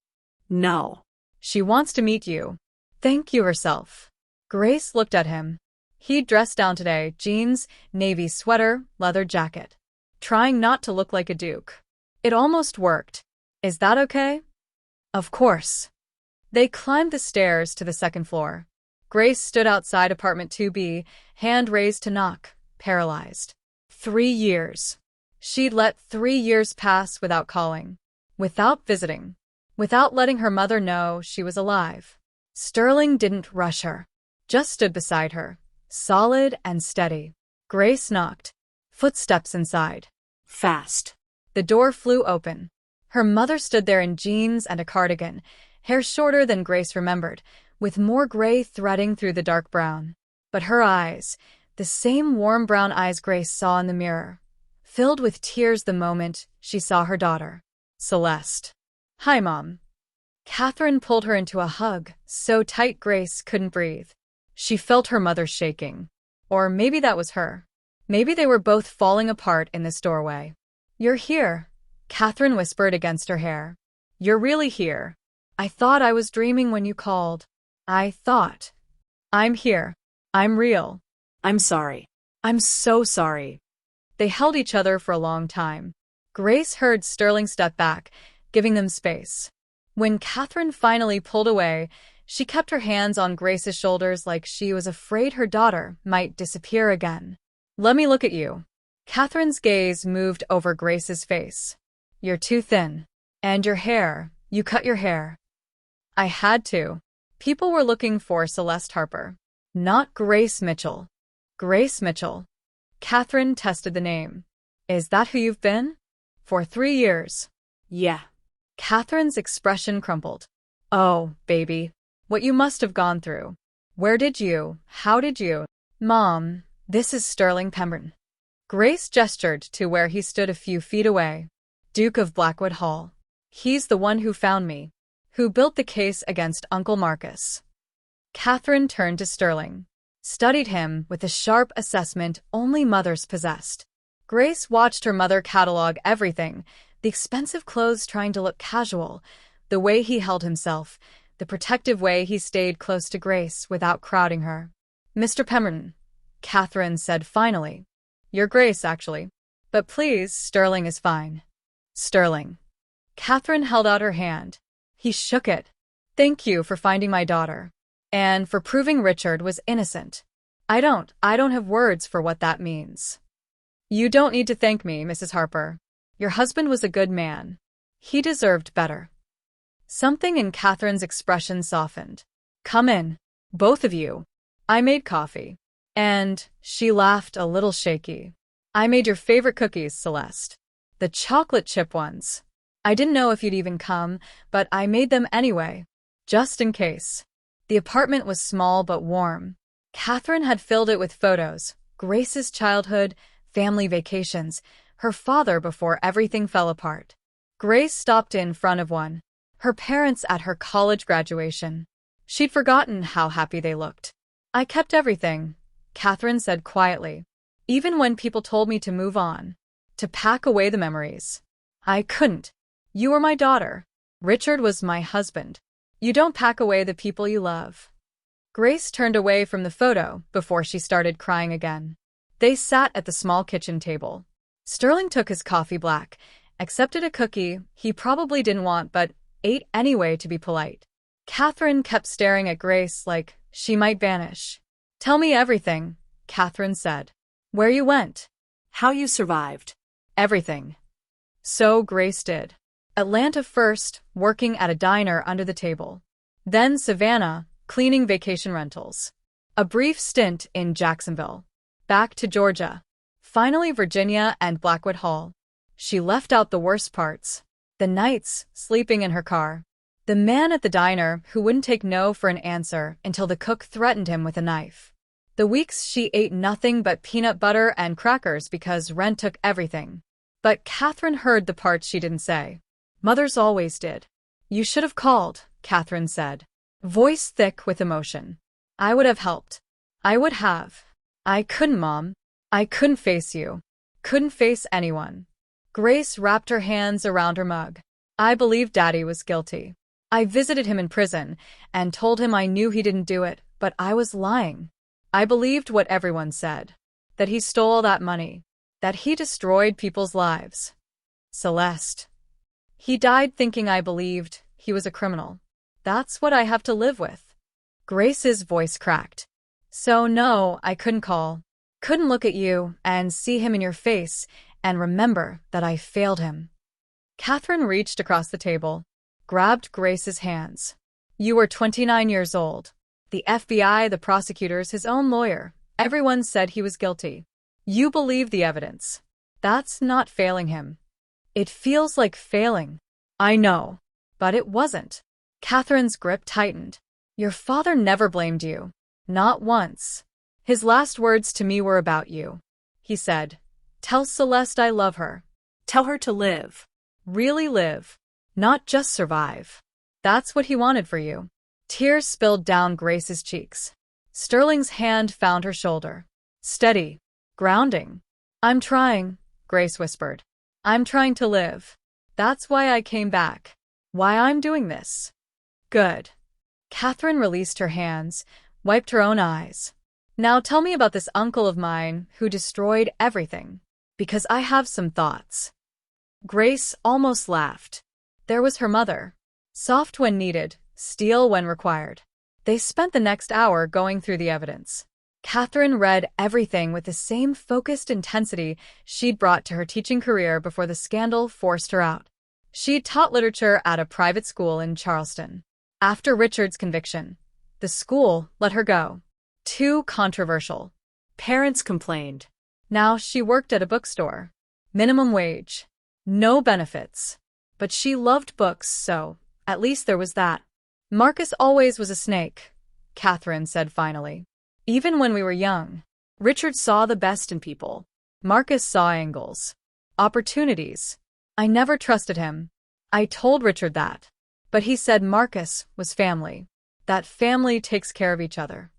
No. She wants to meet you. Thank you herself. Grace looked at him. He'd dressed down today, jeans, navy sweater, leather jacket. Trying not to look like a duke. It almost worked. Is that okay? Of course. They climbed the stairs to the 2nd floor. Grace stood outside apartment 2B, hand raised to knock, paralyzed. 3 years. She'd let 3 years pass without calling, without visiting, without letting her mother know she was alive. Sterling didn't rush her, just stood beside her, solid and steady. Grace knocked. Footsteps inside. Fast. The door flew open. Her mother stood there in jeans and a cardigan, hair shorter than Grace remembered, with more gray threading through the dark brown. But her eyes, the same warm brown eyes Grace saw in the mirror, filled with tears the moment she saw her daughter. Celeste. Hi, Mom. Catherine pulled her into a hug, so tight Grace couldn't breathe. She felt her mother shaking. Or maybe that was her. Maybe they were both falling apart in this doorway. You're here, Catherine whispered against her hair. You're really here. I thought I was dreaming when you called. I thought. I'm here. I'm real. I'm sorry. I'm so sorry. They held each other for a long time. Grace heard Sterling step back, giving them space. When Catherine finally pulled away, she kept her hands on Grace's shoulders like she was afraid her daughter might disappear again. Let me look at you. Catherine's gaze moved over Grace's face. You're too thin. And your hair. You cut your hair. I had to. People were looking for Celeste Harper. Not Grace Mitchell. Grace Mitchell. Catherine tested the name. Is that who you've been? For 3 years. Yeah. Catherine's expression crumpled. Oh, baby. What you must have gone through. Where did you? How did you? Mom, this is Sterling Pemberton. Grace gestured to where he stood a few feet away. Duke of Blackwood Hall. He's the one who found me. Who built the case against Uncle Marcus. Catherine turned to Sterling. Studied him with the sharp assessment only mothers possessed. Grace watched her mother catalog everything, the expensive clothes trying to look casual, the way he held himself, the protective way he stayed close to Grace without crowding her. Mr. Pemberton, Catherine said finally. You're Grace, actually. But please, Sterling is fine. Sterling. Catherine held out her hand. He shook it. Thank you for finding my daughter. And for proving Richard was innocent. I don't have words for what that means. You don't need to thank me, Mrs. Harper. Your husband was a good man. He deserved better. Something in Catherine's expression softened. Come in, both of you. I made coffee. And she laughed a little shaky. I made your favorite cookies, Celeste. The chocolate chip ones. I didn't know if you'd even come, but I made them anyway, just in case. The apartment was small but warm. Catherine had filled it with photos, Grace's childhood, family vacations, her father before everything fell apart. Grace stopped in front of one. Her parents at her college graduation. She'd forgotten how happy they looked. I kept everything, Catherine said quietly. Even when people told me to move on, to pack away the memories. I couldn't. You were my daughter. Richard was my husband. You don't pack away the people you love. Grace turned away from the photo before she started crying again. They sat at the small kitchen table. Sterling took his coffee black, accepted a cookie he probably didn't want but ate anyway to be polite. Catherine kept staring at Grace like she might vanish. Tell me everything, Catherine said. Where you went. How you survived. Everything. So Grace did. Atlanta first, working at a diner under the table. Then Savannah, cleaning vacation rentals. A brief stint in Jacksonville. Back to Georgia. Finally Virginia and Blackwood Hall. She left out the worst parts. The nights, sleeping in her car. The man at the diner who wouldn't take no for an answer until the cook threatened him with a knife. The weeks she ate nothing but peanut butter and crackers because rent took everything. But Catherine heard the parts she didn't say. Mothers always did. You should have called, Catherine said, voice thick with emotion. I would have helped. I would have. I couldn't, Mom. I couldn't face you. Couldn't face anyone. Grace wrapped her hands around her mug. I believed Daddy was guilty. I visited him in prison and told him I knew he didn't do it, but I was lying. I believed what everyone said. That he stole all that money. That he destroyed people's lives. Celeste. He died thinking I believed he was a criminal. That's what I have to live with. Grace's voice cracked. So no, I couldn't call. Couldn't look at you and see him in your face and remember that I failed him. Catherine reached across the table, grabbed Grace's hands. You were 29 years old. The FBI, the prosecutors, his own lawyer, everyone said he was guilty. You believe the evidence. That's not failing him. It feels like failing. I know. But it wasn't. Catherine's grip tightened. Your father never blamed you. Not once. His last words to me were about you. He said, tell Celeste I love her. Tell her to live. Really live. Not just survive. That's what he wanted for you. Tears spilled down Grace's cheeks. Sterling's hand found her shoulder. Steady. Grounding. I'm trying, Grace whispered. I'm trying to live. That's why I came back. Why I'm doing this. Good. Catherine released her hands, wiped her own eyes. Now tell me about this uncle of mine who destroyed everything. Because I have some thoughts. Grace almost laughed. There was her mother. Soft when needed, steel when required. They spent the next hour going through the evidence. Catherine read everything with the same focused intensity she'd brought to her teaching career before the scandal forced her out. She'd taught literature at a private school in Charleston. After Richard's conviction, the school let her go. Too controversial. Parents complained. Now she worked at a bookstore. Minimum wage. No benefits. But she loved books, so at least there was that. Marcus always was a snake, Catherine said finally. Even when we were young, Richard saw the best in people. Marcus saw angles. Opportunities. I never trusted him. I told Richard that. But he said Marcus was family. That family takes care of each other.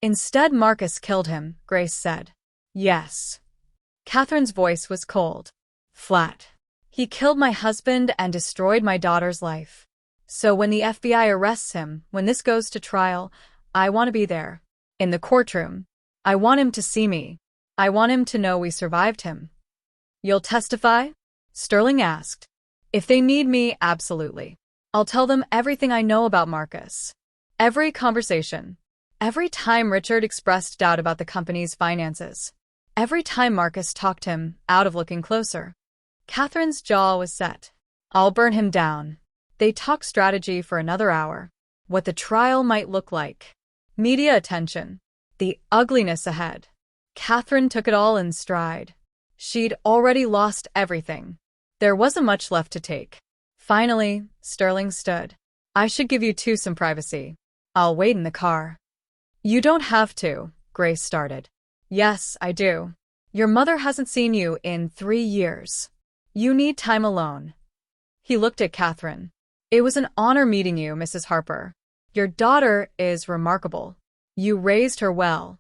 Instead, Marcus killed him, Grace said. Yes. Catherine's voice was cold. Flat. He killed my husband and destroyed my daughter's life. So when the FBI arrests him, when this goes to trial, I want to be there. In the courtroom. I want him to see me. I want him to know we survived him. You'll testify? Sterling asked. If they need me, absolutely. I'll tell them everything I know about Marcus. Every conversation. Every time Richard expressed doubt about the company's finances. Every time Marcus talked him out of looking closer. Catherine's jaw was set. I'll burn him down. They talked strategy for another hour. What the trial might look like. Media attention. The ugliness ahead. Catherine took it all in stride. She'd already lost everything. There wasn't much left to take. Finally, Sterling stood. I should give you two some privacy. I'll wait in the car. You don't have to, Grace started. Yes, I do. Your mother hasn't seen you in 3 years. You need time alone. He looked at Catherine. It was an honor meeting you, Mrs. Harper. Your daughter is remarkable. You raised her well.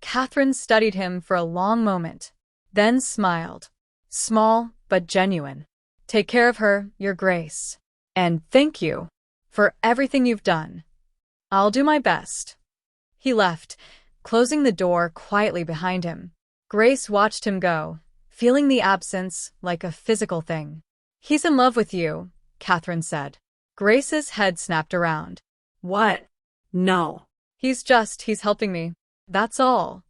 Catherine studied him for a long moment, then smiled. Small, but genuine. Take care of her, Your Grace. And thank you for everything you've done. I'll do my best. He left, closing the door quietly behind him. Grace watched him go, feeling the absence like a physical thing. He's in love with you, Catherine said. Grace's head snapped around. What? No. He's helping me. That's all.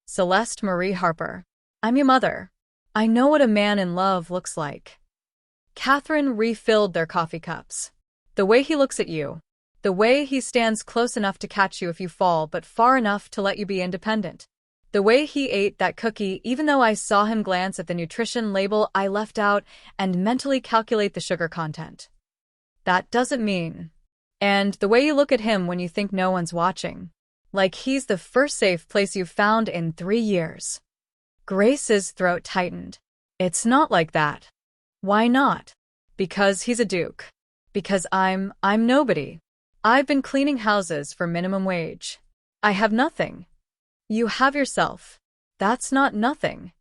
Celeste Marie Harper. I'm your mother. I know what a man in love looks like. Catherine refilled their coffee cups. The way he looks at you. The way he stands close enough to catch you if you fall but far enough to let you be independent. The way he ate that cookie even though I saw him glance at the nutrition label I left out and mentally calculate the sugar content. That doesn't mean. And the way you look at him when you think no one's watching. Like he's the first safe place you've found in 3 years. Grace's throat tightened. It's not like that. Why not? Because he's a duke. Because I'm nobody. I've been cleaning houses for minimum wage. I have nothing. You have yourself. That's not nothing.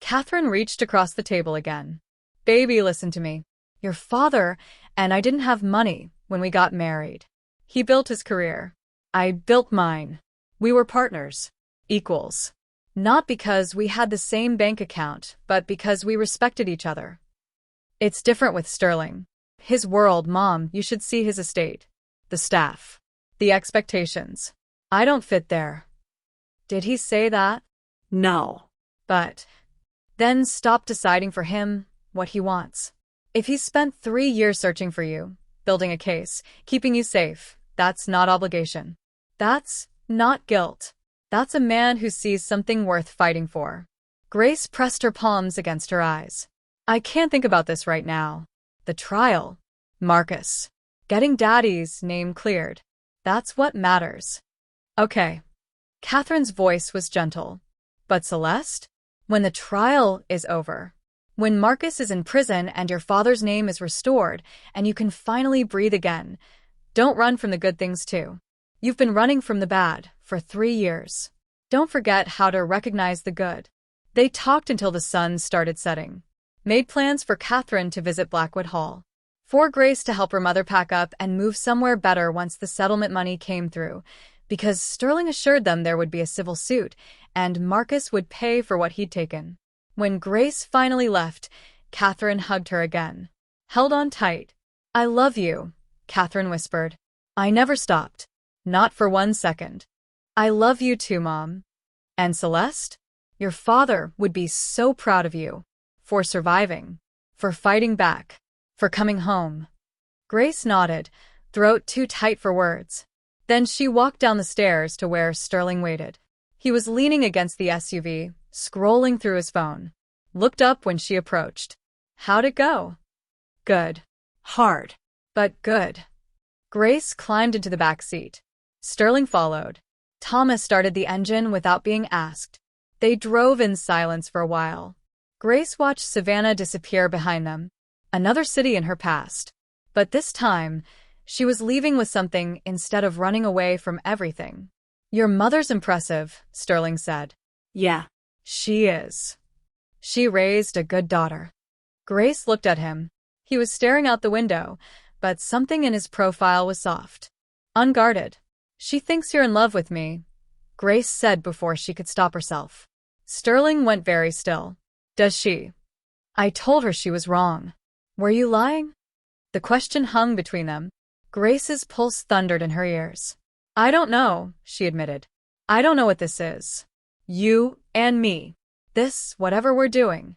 Catherine reached across the table again. Baby, listen to me. Your father and I didn't have money when we got married. He built his career. I built mine. We were partners. Equals. Not because we had the same bank account, but because we respected each other. It's different with Sterling. His world, Mom, you should see his estate. The staff. The expectations. I don't fit there. Did he say that? No. But then stop deciding for him what he wants. If he spent 3 years searching for you, building a case, keeping you safe, that's not obligation. That's not guilt. That's a man who sees something worth fighting for. Grace pressed her palms against her eyes. I can't think about this right now. The trial. Marcus. Getting Daddy's name cleared. That's what matters. Okay. Catherine's voice was gentle. But Celeste? When the trial is over. When Marcus is in prison and your father's name is restored and you can finally breathe again, don't run from the good things too. You've been running from the bad for 3 years. Don't forget how to recognize the good. They talked until the sun started setting. Made plans for Catherine to visit Blackwood Hall. For Grace to help her mother pack up and move somewhere better once the settlement money came through, because Sterling assured them there would be a civil suit, and Marcus would pay for what he'd taken. When Grace finally left, Catherine hugged her again. Held on tight. I love you, Catherine whispered. I never stopped. Not for 1 second. I love you too, Mom. And Celeste? Your father would be so proud of you. For surviving. For fighting back. For coming home. Grace nodded, throat too tight for words. Then she walked down the stairs to where Sterling waited. He was leaning against the SUV, scrolling through his phone. Looked up when she approached. How'd it go? Good. Hard. But good. Grace climbed into the back seat. Sterling followed. Thomas started the engine without being asked. They drove in silence for a while. Grace watched Savannah disappear behind them. Another city in her past. But this time, she was leaving with something instead of running away from everything. Your mother's impressive, Sterling said. Yeah. She is. She raised a good daughter. Grace looked at him. He was staring out the window, but something in his profile was soft. Unguarded. She thinks you're in love with me, Grace said before she could stop herself. Sterling went very still. Does she? I told her she was wrong. Were you lying? The question hung between them. Grace's pulse thundered in her ears. I don't know, she admitted. I don't know what this is. You and me. This, whatever we're doing.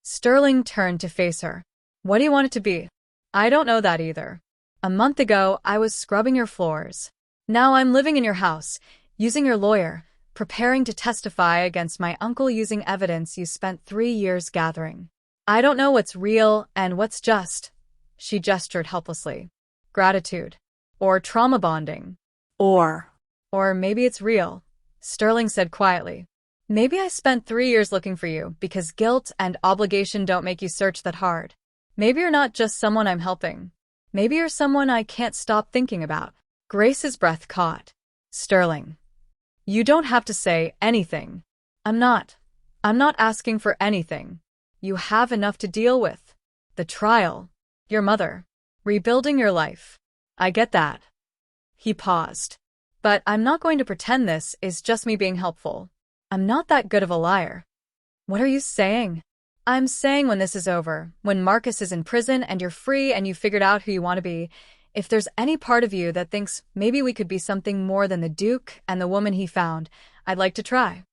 Sterling turned to face her. What do you want it to be? I don't know that either. A month ago, I was scrubbing your floors. Now I'm living in your house, using your lawyer, preparing to testify against my uncle using evidence you spent 3 years gathering. I don't know what's real and what's just. She gestured helplessly. Gratitude. Or trauma bonding. Or maybe it's real, Sterling said quietly. Maybe I spent 3 years looking for you because guilt and obligation don't make you search that hard. Maybe you're not just someone I'm helping. Maybe you're someone I can't stop thinking about. Grace's breath caught. Sterling. You don't have to say anything. I'm not asking for anything. You have enough to deal with. The trial. Your mother. Rebuilding your life. I get that. He paused. But I'm not going to pretend this is just me being helpful. I'm not that good of a liar. What are you saying? I'm saying when this is over, when Marcus is in prison and you're free and you've figured out who you want to be, if there's any part of you that thinks maybe we could be something more than the Duke and the woman he found, I'd like to try.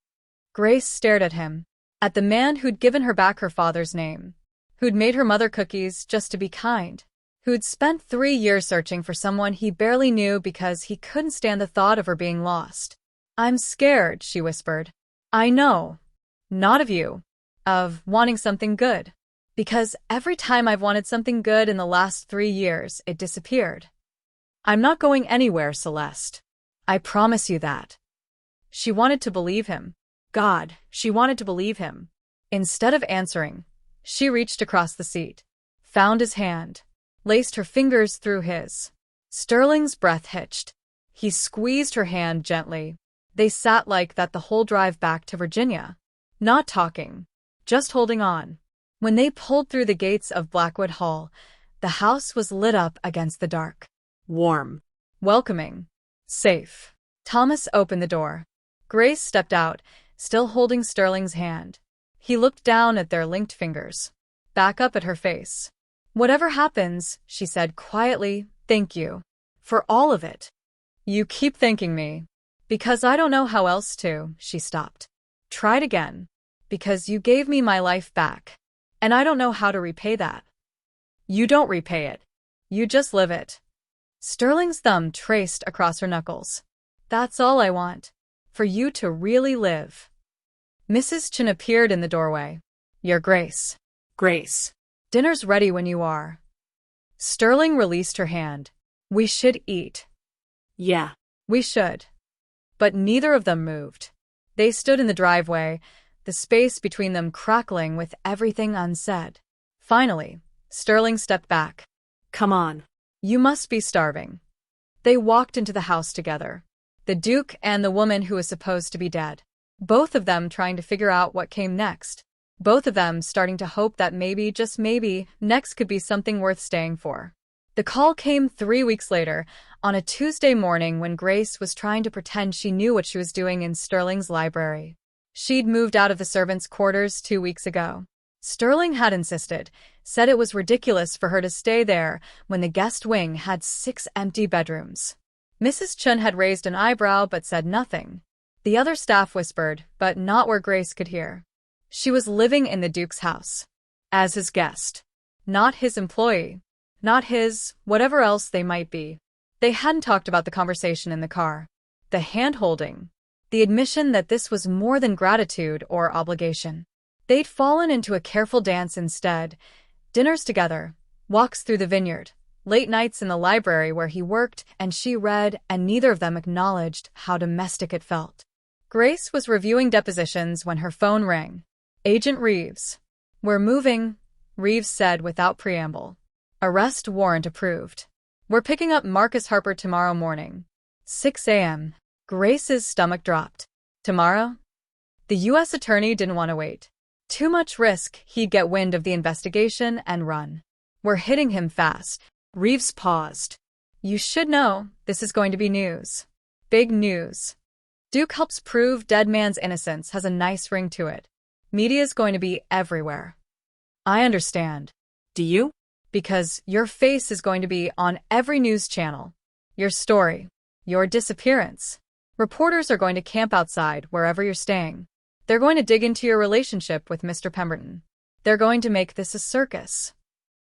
Grace stared at him, at the man who'd given her back her father's name, who'd made her mother cookies just to be kind, who'd spent 3 years searching for someone he barely knew because he couldn't stand the thought of her being lost. I'm scared, she whispered. I know. Not of you. Of wanting something good. Because every time I've wanted something good in the last 3 years, it disappeared. I'm not going anywhere, Celeste. I promise you that. She wanted to believe him. God, she wanted to believe him. Instead of answering, she reached across the seat, found his hand, laced her fingers through his. Sterling's breath hitched. He squeezed her hand gently. They sat like that the whole drive back to Virginia. Not talking, just holding on. When they pulled through the gates of Blackwood Hall, the house was lit up against the dark. Warm. Welcoming. Safe. Thomas opened the door. Grace stepped out, still holding Sterling's hand. He looked down at their linked fingers, back up at her face. Whatever happens, she said quietly, thank you. For all of it. You keep thanking me. Because I don't know how else to, she stopped. Tried again. Because you gave me my life back. And I don't know how to repay that. You don't repay it. You just live it. Sterling's thumb traced across her knuckles. That's all I want. For you to really live. Mrs. Chen appeared in the doorway. Your Grace. Grace. Dinner's ready when you are. Sterling released her hand. We should eat. Yeah. We should. But neither of them moved. They stood in the driveway, the space between them crackling with everything unsaid. Finally, Sterling stepped back. Come on. You must be starving. They walked into the house together. The Duke and the woman who was supposed to be dead. Both of them trying to figure out what came next. Both of them starting to hope that maybe, just maybe, next could be something worth staying for. The call came 3 weeks later, on a Tuesday morning when Grace was trying to pretend she knew what she was doing in Sterling's library. She'd moved out of the servants' quarters 2 weeks ago. Sterling had insisted, said it was ridiculous for her to stay there when the guest wing had 6 empty bedrooms. Mrs. Chen had raised an eyebrow but said nothing. The other staff whispered, but not where Grace could hear. She was living in the Duke's house. As his guest. Not his employee. Not his, whatever else they might be. They hadn't talked about the conversation in the car. The hand-holding. The admission that this was more than gratitude or obligation. They'd fallen into a careful dance instead. Dinners together. Walks through the vineyard. Late nights in the library where he worked and she read, and neither of them acknowledged how domestic it felt. Grace was reviewing depositions when her phone rang. Agent Reeves. We're moving, Reeves said without preamble. Arrest warrant approved. We're picking up Marcus Harper tomorrow morning. 6 a.m. Grace's stomach dropped. Tomorrow? The U.S. attorney didn't want to wait. Too much risk, he'd get wind of the investigation and run. We're hitting him fast. Reeves paused. You should know, this is going to be news. Big news. Duke helps prove dead man's innocence has a nice ring to it. Media's going to be everywhere. I understand. Do you? Because your face is going to be on every news channel. Your story. Your disappearance. Reporters are going to camp outside wherever you're staying. They're going to dig into your relationship with Mr. Pemberton. They're going to make this a circus.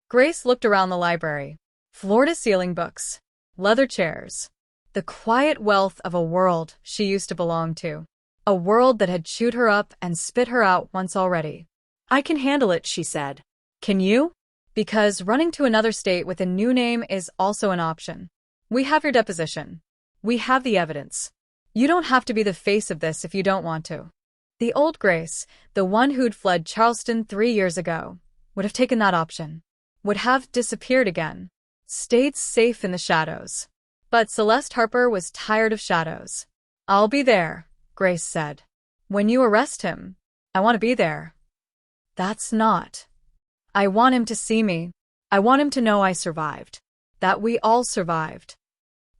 Grace looked around the library. Floor-to-ceiling books. Leather chairs. The quiet wealth of a world she used to belong to. A world that had chewed her up and spit her out once already. I can handle it, she said. Can you? Because running to another state with a new name is also an option. We have your deposition. We have the evidence. You don't have to be the face of this if you don't want to. The old Grace, the one who'd fled Charleston 3 years ago, would have taken that option. Would have disappeared again. Stayed safe in the shadows. But Celeste Harper was tired of shadows. "I'll be there," Grace said. "When you arrest him, I want to be there." "That's not. I want him to see me. I want him to know I survived. That we all survived."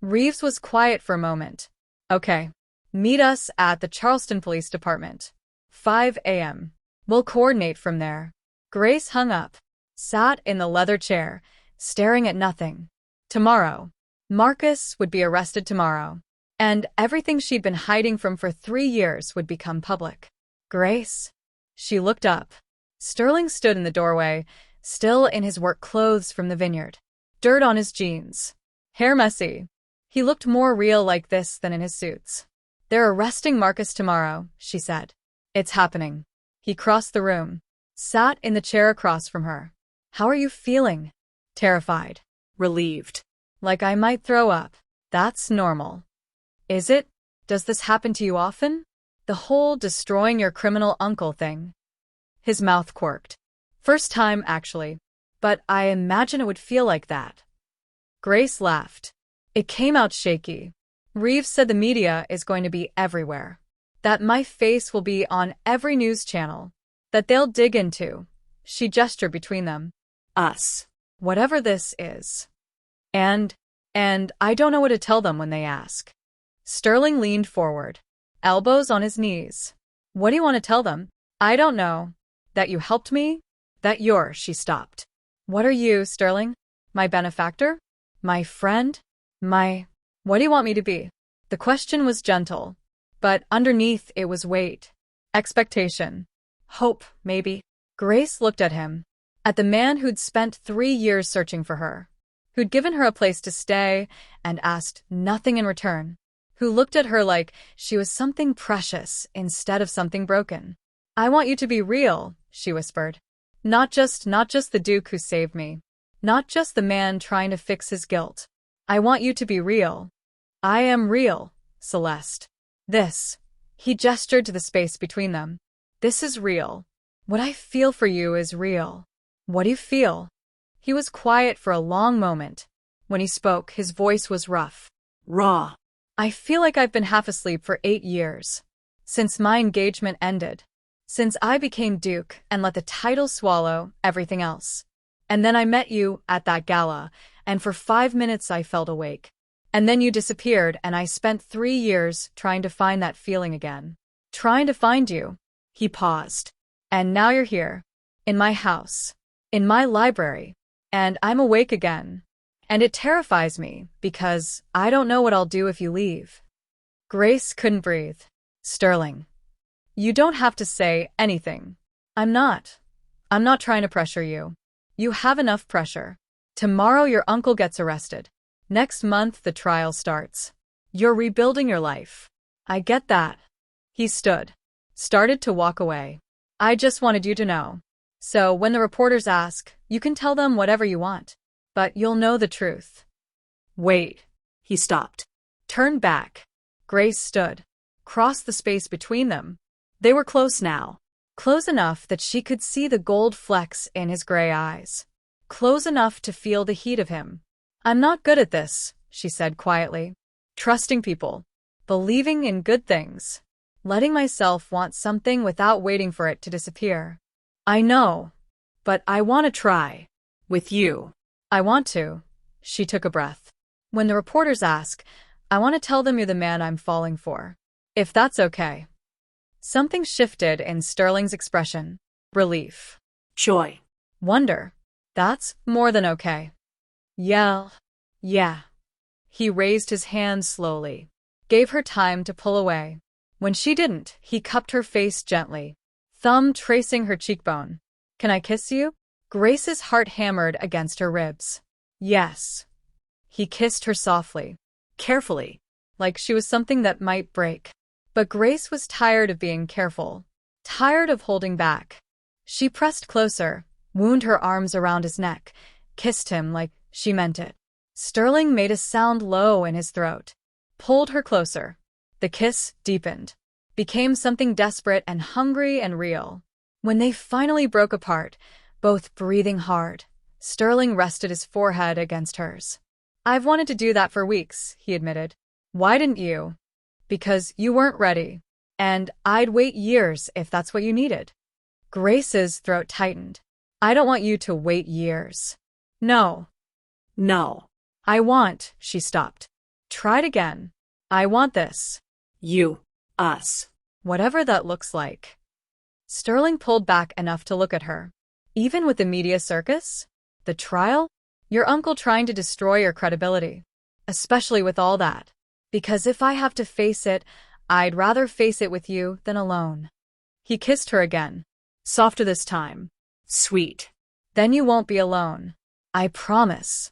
Reeves was quiet for a moment. "Okay. Meet us at the Charleston Police Department. 5 a.m. We'll coordinate from there." Grace hung up, sat in the leather chair, staring at nothing. Tomorrow. Marcus would be arrested tomorrow. And everything she'd been hiding from for 3 years would become public. "Grace?" She looked up. Sterling stood in the doorway, still in his work clothes from the Vineyard. Dirt on his jeans. Hair messy. He looked more real like this than in his suits. "They're arresting Marcus tomorrow," she said. "It's happening." He crossed the room, sat in the chair across from her. "How are you feeling?" "Terrified." Relieved. "Like I might throw up." "That's normal." "Is it? Does this happen to you often? The whole destroying your criminal uncle thing?" His mouth quirked. "First time, actually. But I imagine it would feel like that." Grace laughed. It came out shaky. "Reeves said the media is going to be everywhere. That my face will be on every news channel. That they'll dig into." She gestured between them. "Us. "Whatever this is. And I don't know what to tell them when they ask." Sterling leaned forward, elbows on his knees. "What do you want to tell them?" "I don't know. That you helped me? That you're—" She stopped. "What are you, Sterling? My benefactor? My friend? What do you want me to be?" The question was gentle, but underneath it was weight. Expectation. Hope, maybe. Grace looked at him. At the man who'd spent 3 years searching for her. Who'd given her a place to stay and asked nothing in return. Who looked at her like she was something precious instead of something broken. "I want you to be real," she whispered. Not just the Duke who saved me. Not just the man trying to fix his guilt. I want you to be real." "I am real, Celeste. This." He gestured to the space between them. "This is real. What I feel for you is real." "What do you feel?" He was quiet for a long moment. When he spoke, his voice was rough. Raw. "I feel like I've been half asleep for 8 years. Since my engagement ended. Since I became Duke and let the title swallow everything else. And then I met you at that gala, and for 5 minutes I felt awake. And then you disappeared, and I spent 3 years trying to find that feeling again. Trying to find you." He paused. "And now you're here. In my house. In my library. And I'm awake again. And it terrifies me, because I don't know what I'll do if you leave." Grace couldn't breathe. "Sterling. You don't have to say anything. I'm not trying to pressure you. You have enough pressure. Tomorrow your uncle gets arrested. Next month the trial starts. You're rebuilding your life. I get that." He stood. Started to walk away. "I just wanted you to know. So when the reporters ask, you can tell them whatever you want. But you'll know the truth." "Wait." He stopped. Turned back. Grace stood. Crossed the space between them. They were close now. Close enough that she could see the gold flecks in his gray eyes. Close enough to feel the heat of him. "I'm not good at this," she said quietly. "Trusting people. Believing in good things. Letting myself want something without waiting for it to disappear. I know. But I want to try. With you." "I want to." She took a breath. "When the reporters ask, I want to tell them you're the man I'm falling for. If that's okay." Something shifted in Sterling's expression. Relief. Joy. Wonder. "That's more than okay." "Yeah. He raised his hand slowly. Gave her time to pull away. When she didn't, he cupped her face gently. Thumb tracing her cheekbone. "Can I kiss you?" Grace's heart hammered against her ribs. "Yes." He kissed her softly. Carefully. Like she was something that might break. But Grace was tired of being careful. Tired of holding back. She pressed closer, wound her arms around his neck, kissed him like she meant it. Sterling made a sound low in his throat. Pulled her closer. The kiss deepened. Became something desperate and hungry and real. When they finally broke apart, both breathing hard, Sterling rested his forehead against hers. I've wanted to do that for weeks, he admitted. Why didn't you? Because you weren't ready. And I'd wait years if that's what you needed. Grace's throat tightened. I don't want you to wait years. No. No. She stopped. Tried again. I want this. You. Us. Whatever that looks like. Sterling pulled back enough to look at her. Even with the media circus? The trial? Your uncle trying to destroy your credibility. Especially with all that. Because if I have to face it, I'd rather face it with you than alone. He kissed her again. Softer this time. Sweet. Then you won't be alone. I promise.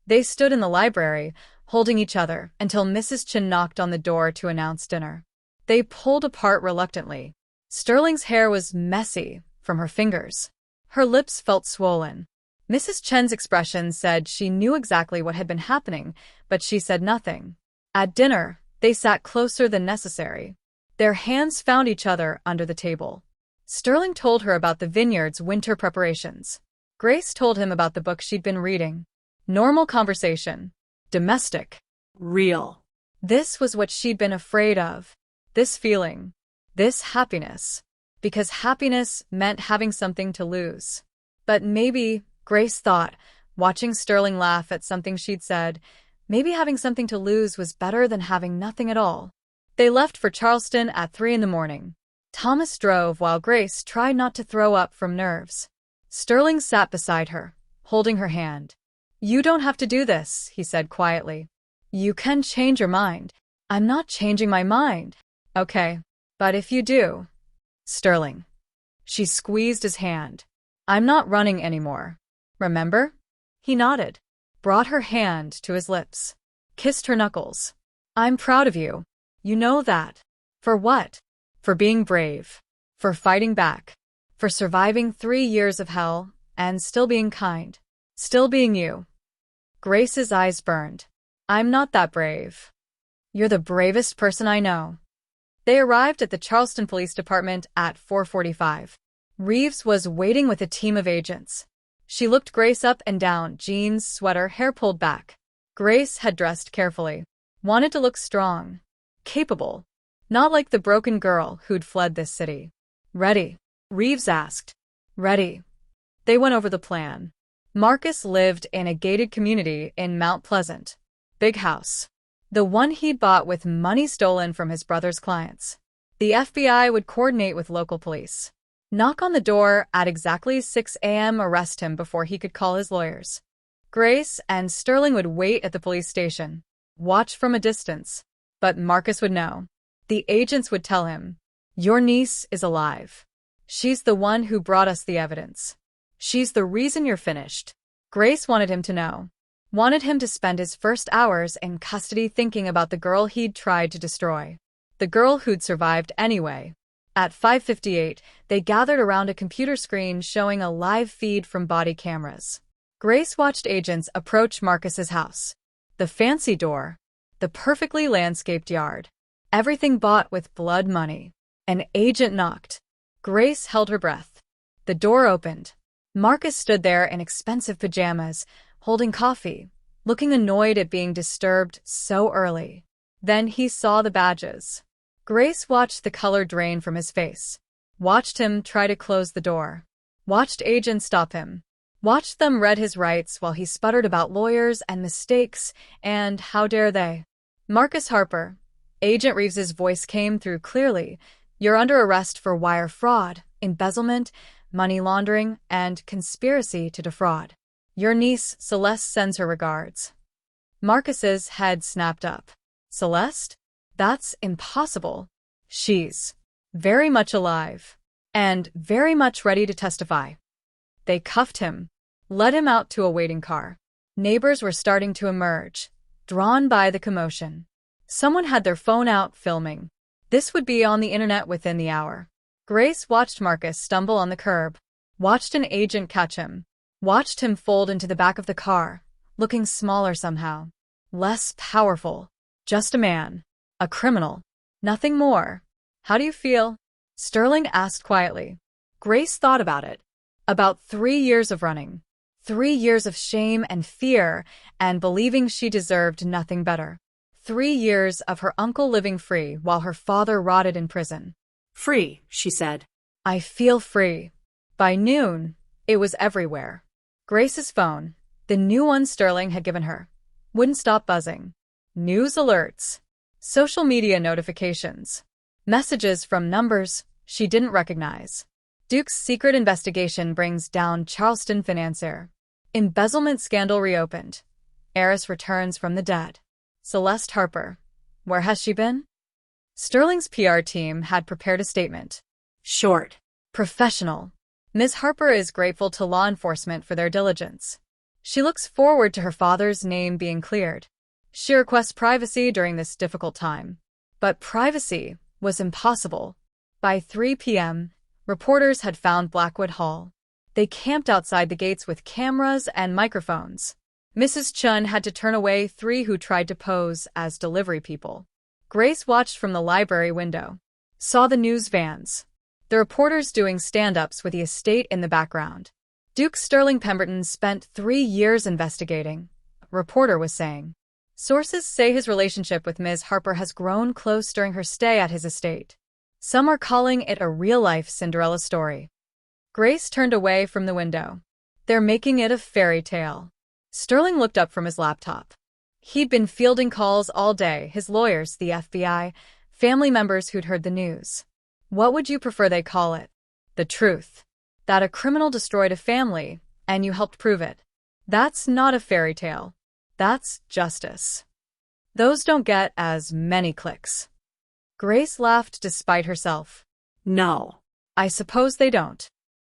They stood in the library, holding each other, until Mrs. Chen knocked on the door to announce dinner. They pulled apart reluctantly. Sterling's hair was messy from her fingers. Her lips felt swollen. Mrs. Chen's expression said she knew exactly what had been happening, but she said nothing. At dinner, they sat closer than necessary. Their hands found each other under the table. Sterling told her about the Vineyard's winter preparations. Grace told him about the book she'd been reading. Normal conversation. Domestic. Real. This was what she'd been afraid of. This feeling. This happiness. Because happiness meant having something to lose. But maybe, Grace thought, watching Sterling laugh at something she'd said, maybe having something to lose was better than having nothing at all. They left for Charleston at 3 a.m. Thomas drove while Grace tried not to throw up from nerves. Sterling sat beside her, holding her hand. You don't have to do this, he said quietly. You can change your mind. I'm not changing my mind. Okay, but if you do... Sterling. She squeezed his hand. I'm not running anymore. Remember? He nodded, brought her hand to his lips, kissed her knuckles. I'm proud of you. You know that. For what? For being brave. For fighting back. For surviving 3 years of hell and still being kind. Still being you. Grace's eyes burned. I'm not that brave. You're the bravest person I know. They arrived at the Charleston Police Department at 4:45. Reeves was waiting with a team of agents. She looked Grace up and down, jeans, sweater, hair pulled back. Grace had dressed carefully. Wanted to look strong. Capable. Not like the broken girl who'd fled this city. Ready? Reeves asked. Ready. They went over the plan. Marcus lived in a gated community in Mount Pleasant. Big house. The one he'd bought with money stolen from his brother's clients. The FBI would coordinate with local police. Knock on the door at exactly 6 a.m. Arrest him before he could call his lawyers. Grace and Sterling would wait at the police station. Watch from a distance. But Marcus would know. The agents would tell him, your niece is alive. She's the one who brought us the evidence. She's the reason you're finished. Grace wanted him to know. Wanted him to spend his first hours in custody thinking about the girl he'd tried to destroy. The girl who'd survived anyway. At 5:58, they gathered around a computer screen showing a live feed from body cameras. Grace watched agents approach Marcus's house. The fancy door. The perfectly landscaped yard. Everything bought with blood money. An agent knocked. Grace held her breath. The door opened. Marcus stood there in expensive pajamas, holding coffee, looking annoyed at being disturbed so early. Then he saw the badges. Grace watched the color drain from his face. Watched him try to close the door. Watched agents stop him. Watched them read his rights while he sputtered about lawyers and mistakes and how dare they. Marcus Harper. Agent Reeves's voice came through clearly. You're under arrest for wire fraud, embezzlement, money laundering, and conspiracy to defraud. Your niece, Celeste, sends her regards. Marcus's head snapped up. Celeste? That's impossible. She's very much alive and very much ready to testify. They cuffed him, led him out to a waiting car. Neighbors were starting to emerge, drawn by the commotion. Someone had their phone out filming. This would be on the internet within the hour. Grace watched Marcus stumble on the curb, watched an agent catch him, watched him fold into the back of the car, looking smaller somehow. Less powerful. Just a man. A criminal. Nothing more. How do you feel? Sterling asked quietly. Grace thought about it. About 3 years of running. 3 years of shame and fear and believing she deserved nothing better. 3 years of her uncle living free while her father rotted in prison. Free, she said. I feel free. By noon, it was everywhere. Grace's phone, the new one Sterling had given her, wouldn't stop buzzing. News alerts, social media notifications, messages from numbers she didn't recognize. Duke's secret investigation brings down Charleston financier. Embezzlement scandal reopened. Heiress returns from the dead. Celeste Harper. Where has she been? Sterling's PR team had prepared a statement. Short. Professional. Ms. Harper is grateful to law enforcement for their diligence. She looks forward to her father's name being cleared. She requests privacy during this difficult time. But privacy was impossible. By 3 p.m., reporters had found Blackwood Hall. They camped outside the gates with cameras and microphones. Mrs. Chun had to turn away 3 who tried to pose as delivery people. Grace watched from the library window, saw the news vans, the reporters doing stand-ups with the estate in the background. Duke Sterling Pemberton spent 3 years investigating, a reporter was saying. Sources say his relationship with Ms. Harper has grown close during her stay at his estate. Some are calling it a real-life Cinderella story. Grace turned away from the window. They're making it a fairy tale. Sterling looked up from his laptop. He'd been fielding calls all day, his lawyers, the FBI, family members who'd heard the news. What would you prefer they call it? The truth. That a criminal destroyed a family, and you helped prove it. That's not a fairy tale. That's justice. Those don't get as many clicks. Grace laughed despite herself. No. I suppose they don't.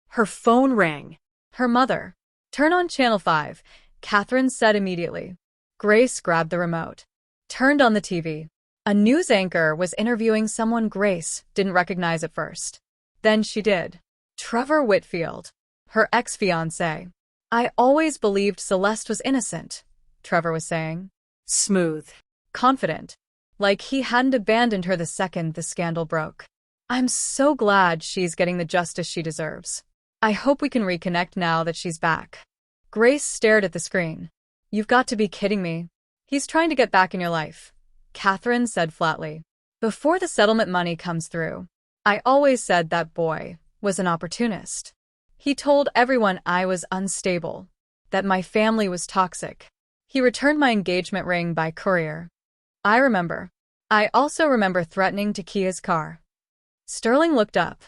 Her phone rang. Her mother. Turn on Channel 5, Catherine said immediately. Grace grabbed the remote. Turned on the TV. A news anchor was interviewing someone Grace didn't recognize at first. Then she did. Trevor Whitfield. Her ex-fiancé. I always believed Celeste was innocent, Trevor was saying. Smooth. Confident. Like he hadn't abandoned her the second the scandal broke. I'm so glad she's getting the justice she deserves. I hope we can reconnect now that she's back. Grace stared at the screen. You've got to be kidding me. He's trying to get back in your life, Catherine said flatly. Before the settlement money comes through, I always said that boy was an opportunist. He told everyone I was unstable, that my family was toxic. He returned my engagement ring by courier. I remember. I also remember threatening to key his car. Sterling looked up.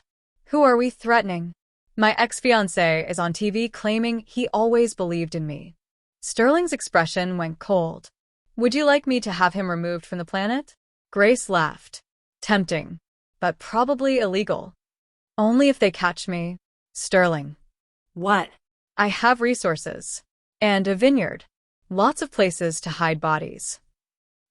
Who are we threatening? My ex-fiancé is on TV claiming he always believed in me. Sterling's expression went cold. Would you like me to have him removed from the planet? Grace laughed. Tempting, but probably illegal. Only if they catch me. Sterling. What? I have resources. And a vineyard. Lots of places to hide bodies.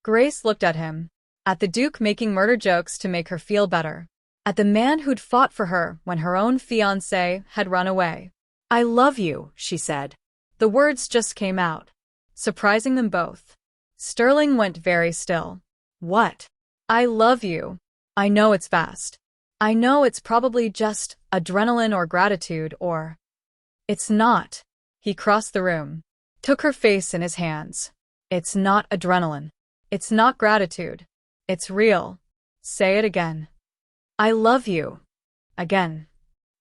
Grace looked at him. At the Duke making murder jokes to make her feel better. At the man who'd fought for her when her own fiancé had run away. I love you, she said. The words just came out, surprising them both. Sterling went very still. What? I love you. I know it's fast. I know it's probably just adrenaline or gratitude or... It's not. He crossed the room, took her face in his hands. It's not adrenaline. It's not gratitude. It's real. Say it again. I love you. Again.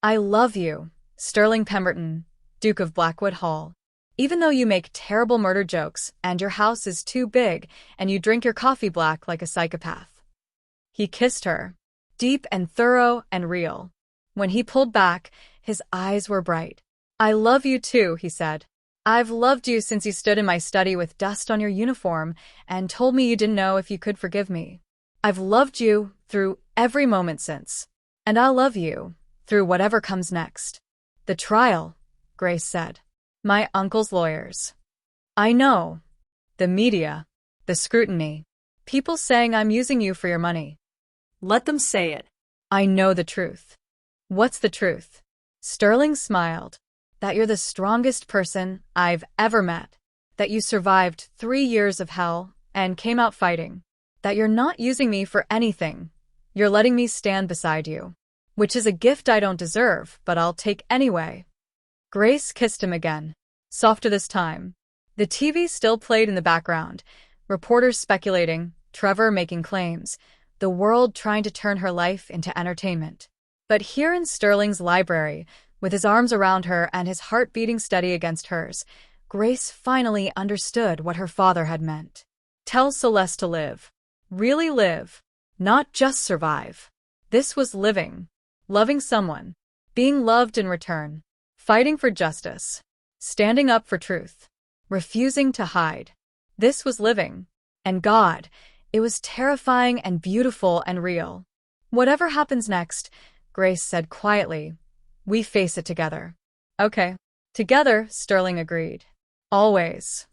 I love you, Sterling Pemberton, Duke of Blackwood Hall. Even though you make terrible murder jokes and your house is too big and you drink your coffee black like a psychopath. He kissed her, deep and thorough and real. When he pulled back, his eyes were bright. I love you too, he said. I've loved you since you stood in my study with dust on your uniform and told me you didn't know if you could forgive me. I've loved you through every moment since. And I'll love you through whatever comes next. The trial, Grace said. My uncle's lawyers. I know. The media. The scrutiny. People saying I'm using you for your money. Let them say it. I know the truth. What's the truth? Sterling smiled. That you're the strongest person I've ever met. That you survived 3 years of hell and came out fighting. That you're not using me for anything. You're letting me stand beside you. Which is a gift I don't deserve, but I'll take anyway. Grace kissed him again. Softer this time. The TV still played in the background, reporters speculating, Trevor making claims, the world trying to turn her life into entertainment. But here in Sterling's library, with his arms around her and his heart beating steady against hers, Grace finally understood what her father had meant. Tell Celeste to live. Really live. Not just survive. This was living. Loving someone. Being loved in return. Fighting for justice. Standing up for truth. Refusing to hide. This was living. And God, it was terrifying and beautiful and real. Whatever happens next, Grace said quietly, we face it together. Okay. Together, Sterling agreed. Always.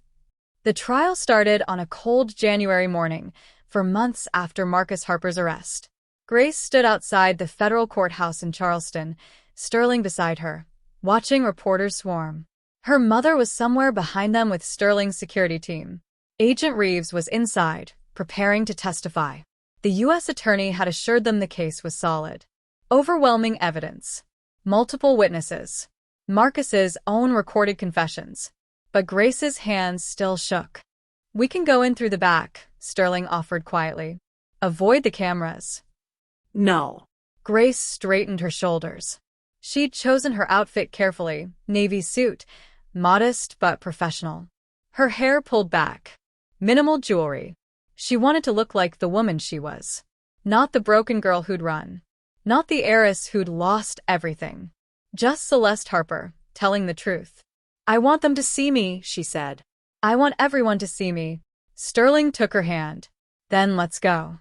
The trial started on a cold January morning, for months after Marcus Harper's arrest. Grace stood outside the federal courthouse in Charleston, Sterling beside her, watching reporters swarm. Her mother was somewhere behind them with Sterling's security team. Agent Reeves was inside, preparing to testify. The U.S. attorney had assured them the case was solid. Overwhelming evidence. Multiple witnesses. Marcus's own recorded confessions. But Grace's hands still shook. We can go in through the back, Sterling offered quietly. Avoid the cameras. No. Grace straightened her shoulders. She'd chosen her outfit carefully, navy suit, modest but professional. Her hair pulled back. Minimal jewelry. She wanted to look like the woman she was. Not the broken girl who'd run. Not the heiress who'd lost everything. Just Celeste Harper, telling the truth. I want them to see me, she said. I want everyone to see me. Sterling took her hand. Then let's go.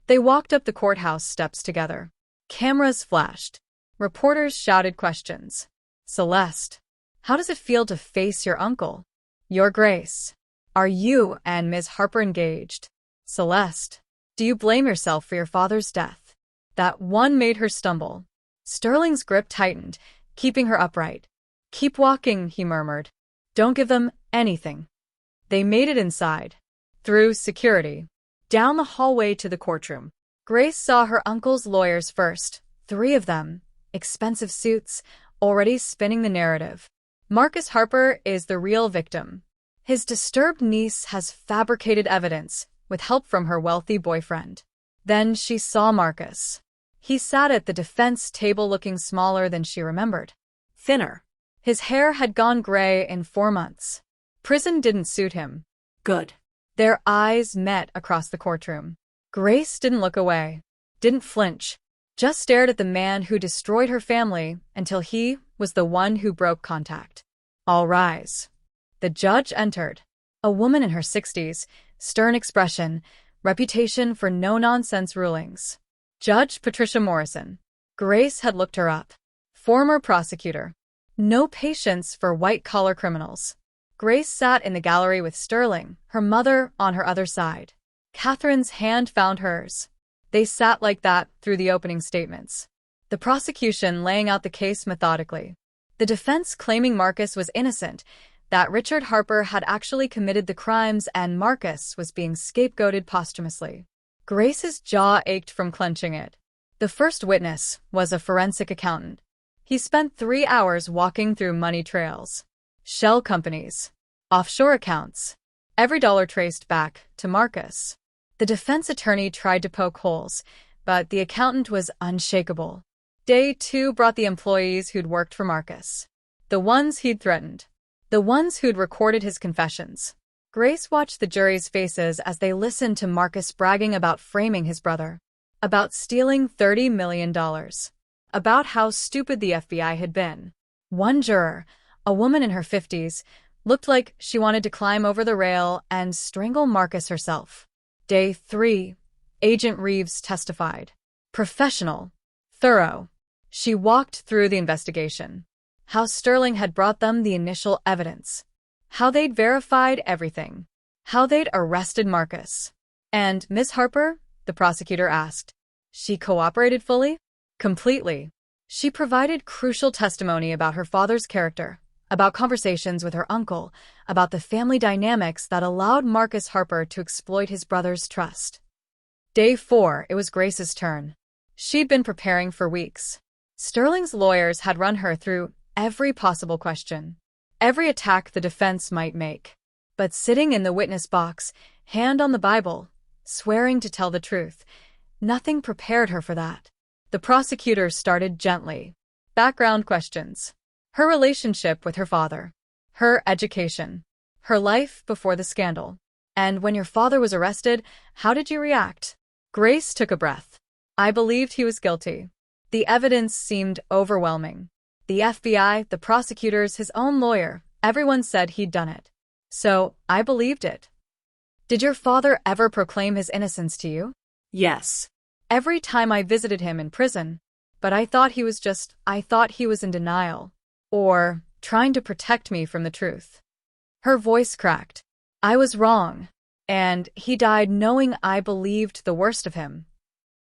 They walked up the courthouse steps together. Cameras flashed. Reporters shouted questions. Celeste, how does it feel to face your uncle? Your Grace. Are you and Ms. Harper engaged? Celeste, do you blame yourself for your father's death? That one made her stumble. Sterling's grip tightened, keeping her upright. Keep walking, he murmured. Don't give them anything. They made it inside. Through security. Down the hallway to the courtroom. Grace saw her uncle's lawyers first, 3 of them, expensive suits, already spinning the narrative. Marcus Harper is the real victim. His disturbed niece has fabricated evidence, with help from her wealthy boyfriend. Then she saw Marcus. He sat at the defense table looking smaller than she remembered. Thinner. His hair had gone gray in 4 months. Prison didn't suit him. Good. Their eyes met across the courtroom. Grace didn't look away, didn't flinch, just stared at the man who destroyed her family until he was the one who broke contact. All rise. The judge entered. A woman in her 60s, stern expression, reputation for no-nonsense rulings. Judge Patricia Morrison. Grace had looked her up. Former prosecutor. No patience for white-collar criminals. Grace sat in the gallery with Sterling, her mother on her other side. Catherine's hand found hers. They sat like that through the opening statements. The prosecution laying out the case methodically. The defense claiming Marcus was innocent, that Richard Harper had actually committed the crimes and Marcus was being scapegoated posthumously. Grace's jaw ached from clenching it. The first witness was a forensic accountant. He spent 3 hours walking through money trails. Shell companies. Offshore accounts. Every dollar traced back to Marcus. The defense attorney tried to poke holes, but the accountant was unshakable. Day 2 brought the employees who'd worked for Marcus. The ones he'd threatened. The ones who'd recorded his confessions. Grace watched the jury's faces as they listened to Marcus bragging about framing his brother. About stealing $30 million. About how stupid the FBI had been. One juror, a woman in her 50s, looked like she wanted to climb over the rail and strangle Marcus herself. Day 3, Agent Reeves testified. Professional. Thorough. She walked through the investigation. How Sterling had brought them the initial evidence. How they'd verified everything. How they'd arrested Marcus. And Miss Harper? The prosecutor asked. She cooperated fully? Completely. She provided crucial testimony about her father's character, about conversations with her uncle, about the family dynamics that allowed Marcus Harper to exploit his brother's trust. Day 4, it was Grace's turn. She'd been preparing for weeks. Sterling's lawyers had run her through every possible question. every attack the defense might make. But sitting in the witness box, hand on the Bible, swearing to tell the truth, nothing prepared her for that. The prosecutor started gently. Background questions. Her relationship with her father. Her education. Her life before the scandal. And when your father was arrested, how did you react? Grace took a breath. I believed he was guilty. The evidence seemed overwhelming. The FBI, the prosecutors, his own lawyer, everyone said he'd done it. So, I believed it. Did your father ever proclaim his innocence to you? Yes. Every time I visited him in prison. But I thought he was in denial. Or trying to protect me from the truth. Her voice cracked. I was wrong. And he died knowing I believed the worst of him.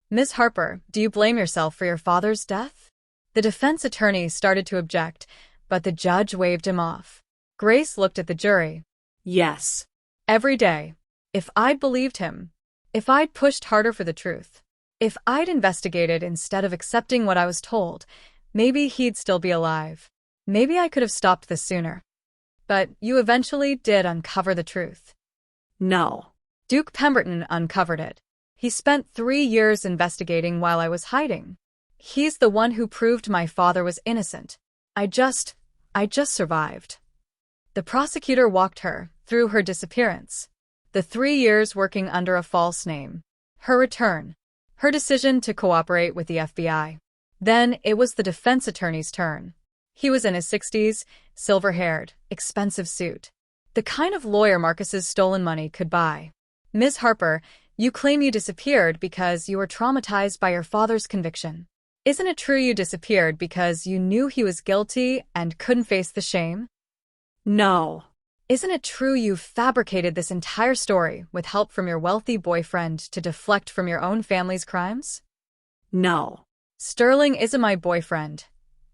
Miss Harper, do you blame yourself for your father's death? The defense attorney started to object, but the judge waved him off. Grace looked at the jury. Yes. Every day. If I'd believed him. If I'd pushed harder for the truth. If I'd investigated instead of accepting what I was told, maybe he'd still be alive. Maybe I could have stopped this sooner. But you eventually did uncover the truth. No. Duke Pemberton uncovered it. He spent 3 years investigating while I was hiding. He's the one who proved my father was innocent. I just survived. The prosecutor walked her through her disappearance. The 3 years working under a false name. Her return. Her decision to cooperate with the FBI. Then it was the defense attorney's turn. He was in his 60s, silver-haired, expensive suit. The kind of lawyer Marcus's stolen money could buy. Ms. Harper, you claim you disappeared because you were traumatized by your father's conviction. Isn't it true you disappeared because you knew he was guilty and couldn't face the shame? No. Isn't it true you fabricated this entire story with help from your wealthy boyfriend to deflect from your own family's crimes? No. Sterling isn't my boyfriend.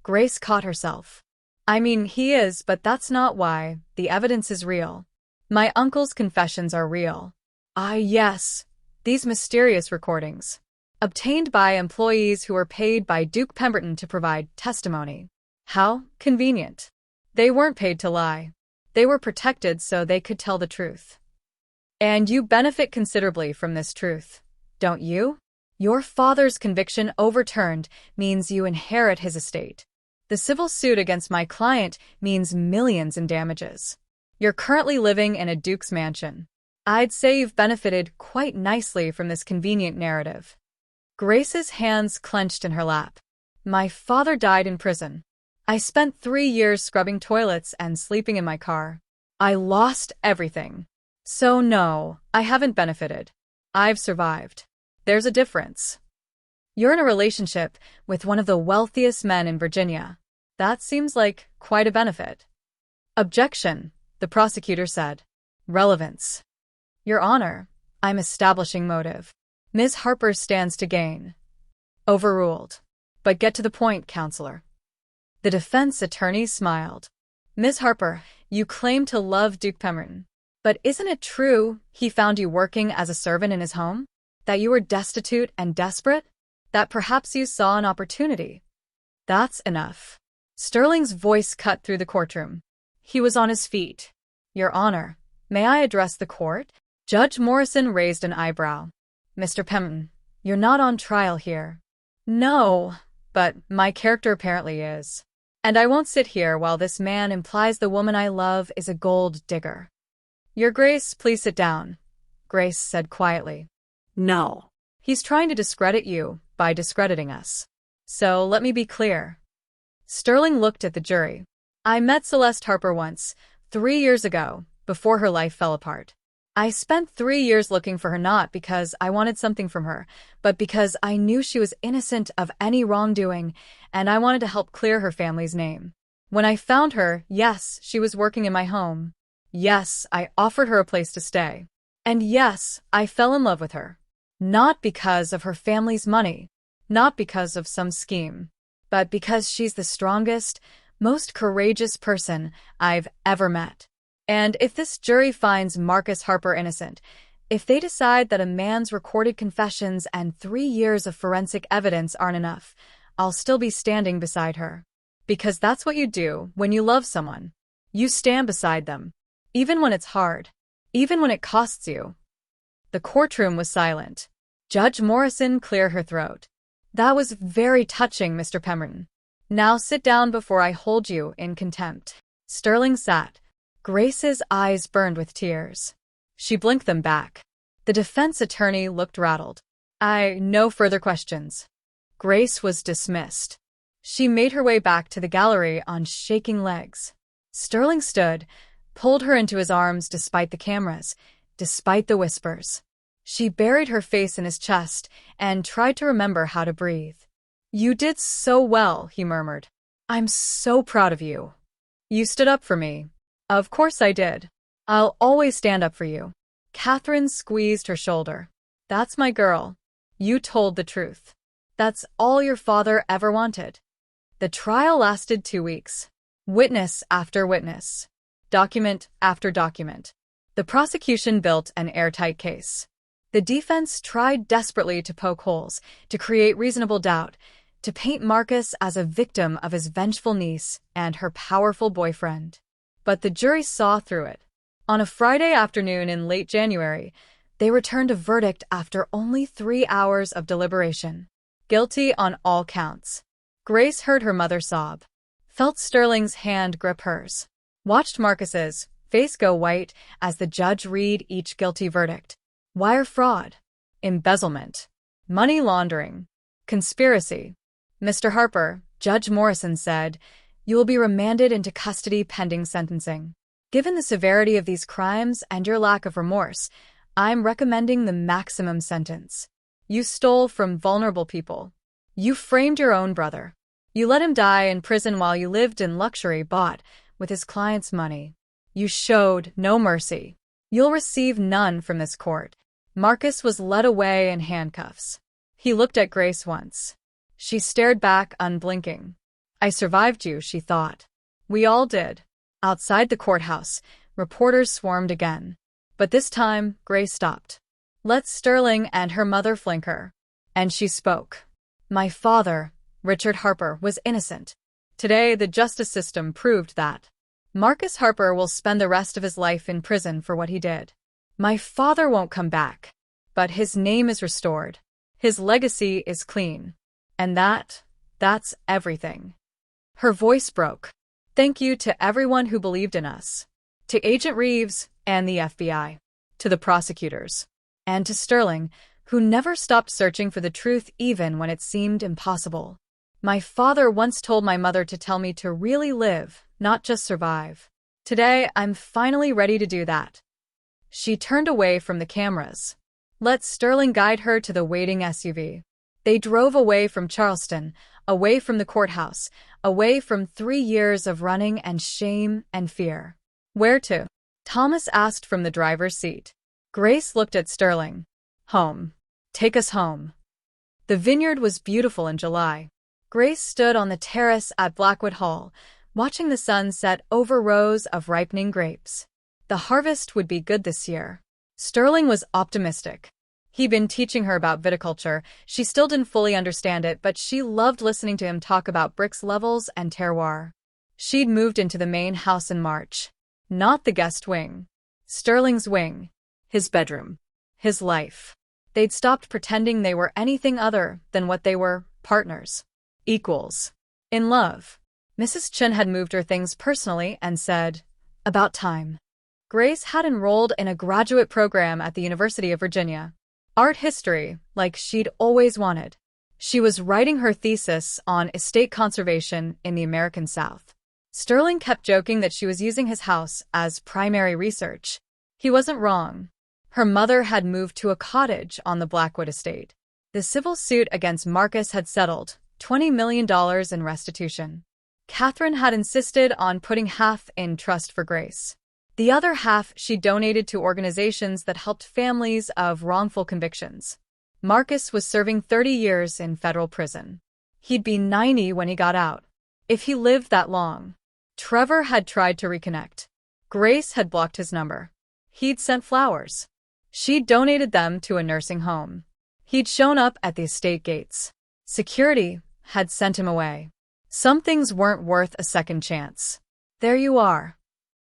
Grace caught herself. I mean, he is, but that's not why. The evidence is real. My uncle's confessions are real. Yes. These mysterious recordings. Obtained by employees who were paid by Duke Pemberton to provide testimony. How convenient. They weren't paid to lie. They were protected so they could tell the truth. And you benefit considerably from this truth, don't you? Your father's conviction overturned means you inherit his estate. The civil suit against my client means millions in damages. You're currently living in a duke's mansion. I'd say you've benefited quite nicely from this convenient narrative. Grace's hands clenched in her lap. My father died in prison. I spent 3 years scrubbing toilets and sleeping in my car. I lost everything. So no, I haven't benefited. I've survived. There's a difference. You're in a relationship with one of the wealthiest men in Virginia. That seems like quite a benefit. Objection, the prosecutor said. Relevance. Your Honor, I'm establishing motive. Ms. Harper stands to gain. Overruled. But get to the point, counselor. The defense attorney smiled. Ms. Harper, you claim to love Duke Pemberton. But isn't it true he found you working as a servant in his home? That you were destitute and desperate? That perhaps you saw an opportunity? That's enough. Sterling's voice cut through the courtroom. He was on his feet. Your Honor, may I address the court? Judge Morrison raised an eyebrow. Mr. Pemberton, you're not on trial here. No, but my character apparently is. And I won't sit here while this man implies the woman I love is a gold digger. Your Grace, please sit down, Grace said quietly. No. He's trying to discredit you by discrediting us. So let me be clear. Sterling looked at the jury. I met Celeste Harper once, 3 years ago, before her life fell apart. I spent 3 years looking for her not because I wanted something from her, but because I knew she was innocent of any wrongdoing, and I wanted to help clear her family's name. When I found her, yes, she was working in my home. Yes, I offered her a place to stay. And yes, I fell in love with her. Not because of her family's money, not because of some scheme, but because she's the strongest, most courageous person I've ever met. And if this jury finds Marcus Harper innocent, if they decide that a man's recorded confessions and 3 years of forensic evidence aren't enough, I'll still be standing beside her. Because that's what you do when you love someone. You stand beside them. Even when it's hard. Even when it costs you. The courtroom was silent. Judge Morrison cleared her throat. That was very touching, Mr. Pemberton. Now sit down before I hold you in contempt. Sterling sat. Grace's eyes burned with tears. She blinked them back. The defense attorney looked rattled. No further questions. Grace was dismissed. She made her way back to the gallery on shaking legs. Sterling stood, pulled her into his arms despite the cameras, despite the whispers. She buried her face in his chest and tried to remember how to breathe. You did so well, he murmured. I'm so proud of you. You stood up for me. Of course I did. I'll always stand up for you. Catherine squeezed her shoulder. That's my girl. You told the truth. That's all your father ever wanted. The trial lasted 2 weeks. Witness after witness. Document after document. The prosecution built an airtight case. The defense tried desperately to poke holes, to create reasonable doubt, to paint Marcus as a victim of his vengeful niece and her powerful boyfriend. But the jury saw through it. On a Friday afternoon in late January, they returned a verdict after only 3 hours of deliberation. Guilty on all counts. Grace heard her mother sob, felt Sterling's hand grip hers, watched Marcus's face go white as the judge read each guilty verdict. Wire fraud, embezzlement, money laundering, conspiracy. Mr. Harper, Judge Morrison said, you will be remanded into custody pending sentencing. Given the severity of these crimes and your lack of remorse, I'm recommending the maximum sentence. You stole from vulnerable people. You framed your own brother. You let him die in prison while you lived in luxury bought with his client's money. You showed no mercy. You'll receive none from this court. Marcus was led away in handcuffs. He looked at Grace once. She stared back unblinking. I survived you, she thought. We all did. Outside the courthouse, reporters swarmed again. But this time, Grace stopped. Let Sterling and her mother flank her. And she spoke. My father, Richard Harper, was innocent. Today, the justice system proved that. Marcus Harper will spend the rest of his life in prison for what he did. My father won't come back. But his name is restored. His legacy is clean. And that's everything. Her voice broke. Thank you to everyone who believed in us. To Agent Reeves and the FBI. To the prosecutors. And to Sterling, who never stopped searching for the truth even when it seemed impossible. My father once told my mother to tell me to really live, not just survive. Today, I'm finally ready to do that. She turned away from the cameras. Let Sterling guide her to the waiting SUV. They drove away from Charleston, away from the courthouse, away from 3 years of running and shame and fear. Where to? Thomas asked from the driver's seat. Grace looked at Sterling. Home. Take us home. The Vineyard was beautiful in July. Grace stood on the terrace at Blackwood Hall, watching the sun set over rows of ripening grapes. The harvest would be good this year. Sterling was optimistic. He'd been teaching her about viticulture. She still didn't fully understand it, but she loved listening to him talk about bricks levels and terroir. She'd moved into the main house in March. Not the guest wing. Sterling's wing. His bedroom. His life. They'd stopped pretending they were anything other than what they were, partners. Equals. In love. Mrs. Chin had moved her things personally and said, about time. Grace had enrolled in a graduate program at the University of Virginia. Art history, like she'd always wanted. She was writing her thesis on estate conservation in the American South. Sterling kept joking that she was using his house as primary research. He wasn't wrong. Her mother had moved to a cottage on the Blackwood estate. The civil suit against Marcus had settled, $20 million in restitution. Catherine had insisted on putting half in trust for Grace. The other half she donated to organizations that helped families of wrongful convictions. Marcus was serving 30 years in federal prison. He'd be 90 when he got out. If he lived that long. Trevor had tried to reconnect. Grace had blocked his number. He'd sent flowers. She'd donated them to a nursing home. He'd shown up at the estate gates. Security had sent him away. Some things weren't worth a second chance. There you are.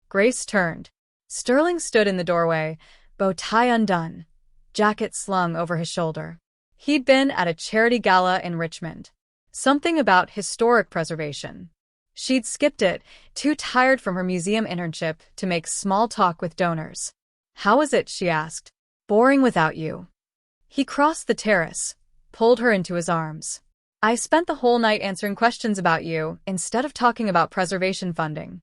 Grace turned. Sterling stood in the doorway, bow tie undone, jacket slung over his shoulder. He'd been at a charity gala in Richmond. Something about historic preservation. She'd skipped it, too tired from her museum internship to make small talk with donors. "How was it?" she asked. "Boring without you." He crossed the terrace, pulled her into his arms. "I spent the whole night answering questions about you instead of talking about preservation funding."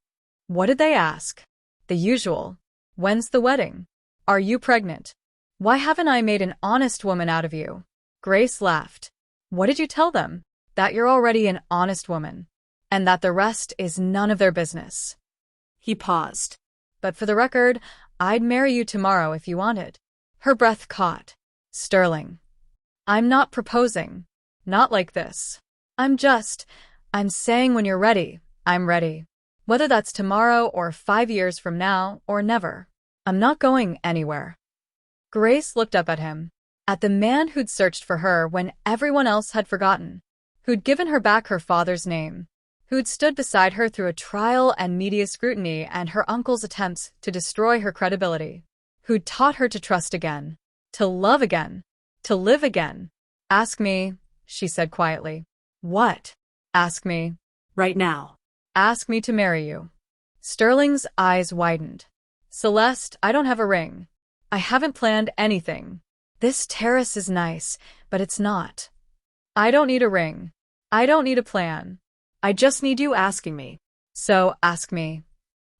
"What did they ask?" "The usual. When's the wedding? Are you pregnant? Why haven't I made an honest woman out of you?" Grace laughed. "What did you tell them?" "That you're already an honest woman, and that the rest is none of their business." He paused. "But for the record, I'd marry you tomorrow if you wanted." Her breath caught. "Sterling, I'm not proposing. Not like this. I'm saying when you're ready, I'm ready. Whether that's tomorrow or 5 years from now or never. I'm not going anywhere." Grace looked up at him, at the man who'd searched for her when everyone else had forgotten, who'd given her back her father's name, who'd stood beside her through a trial and media scrutiny and her uncle's attempts to destroy her credibility, who'd taught her to trust again, to love again, to live again. "Ask me," she said quietly. "What?" "Ask me." "Right now." "Ask me to marry you." Sterling's eyes widened. "Celeste, I don't have a ring. I haven't planned anything. This terrace is nice, but it's not. I don't need a ring. I don't need a plan. I just need you asking me. So ask me."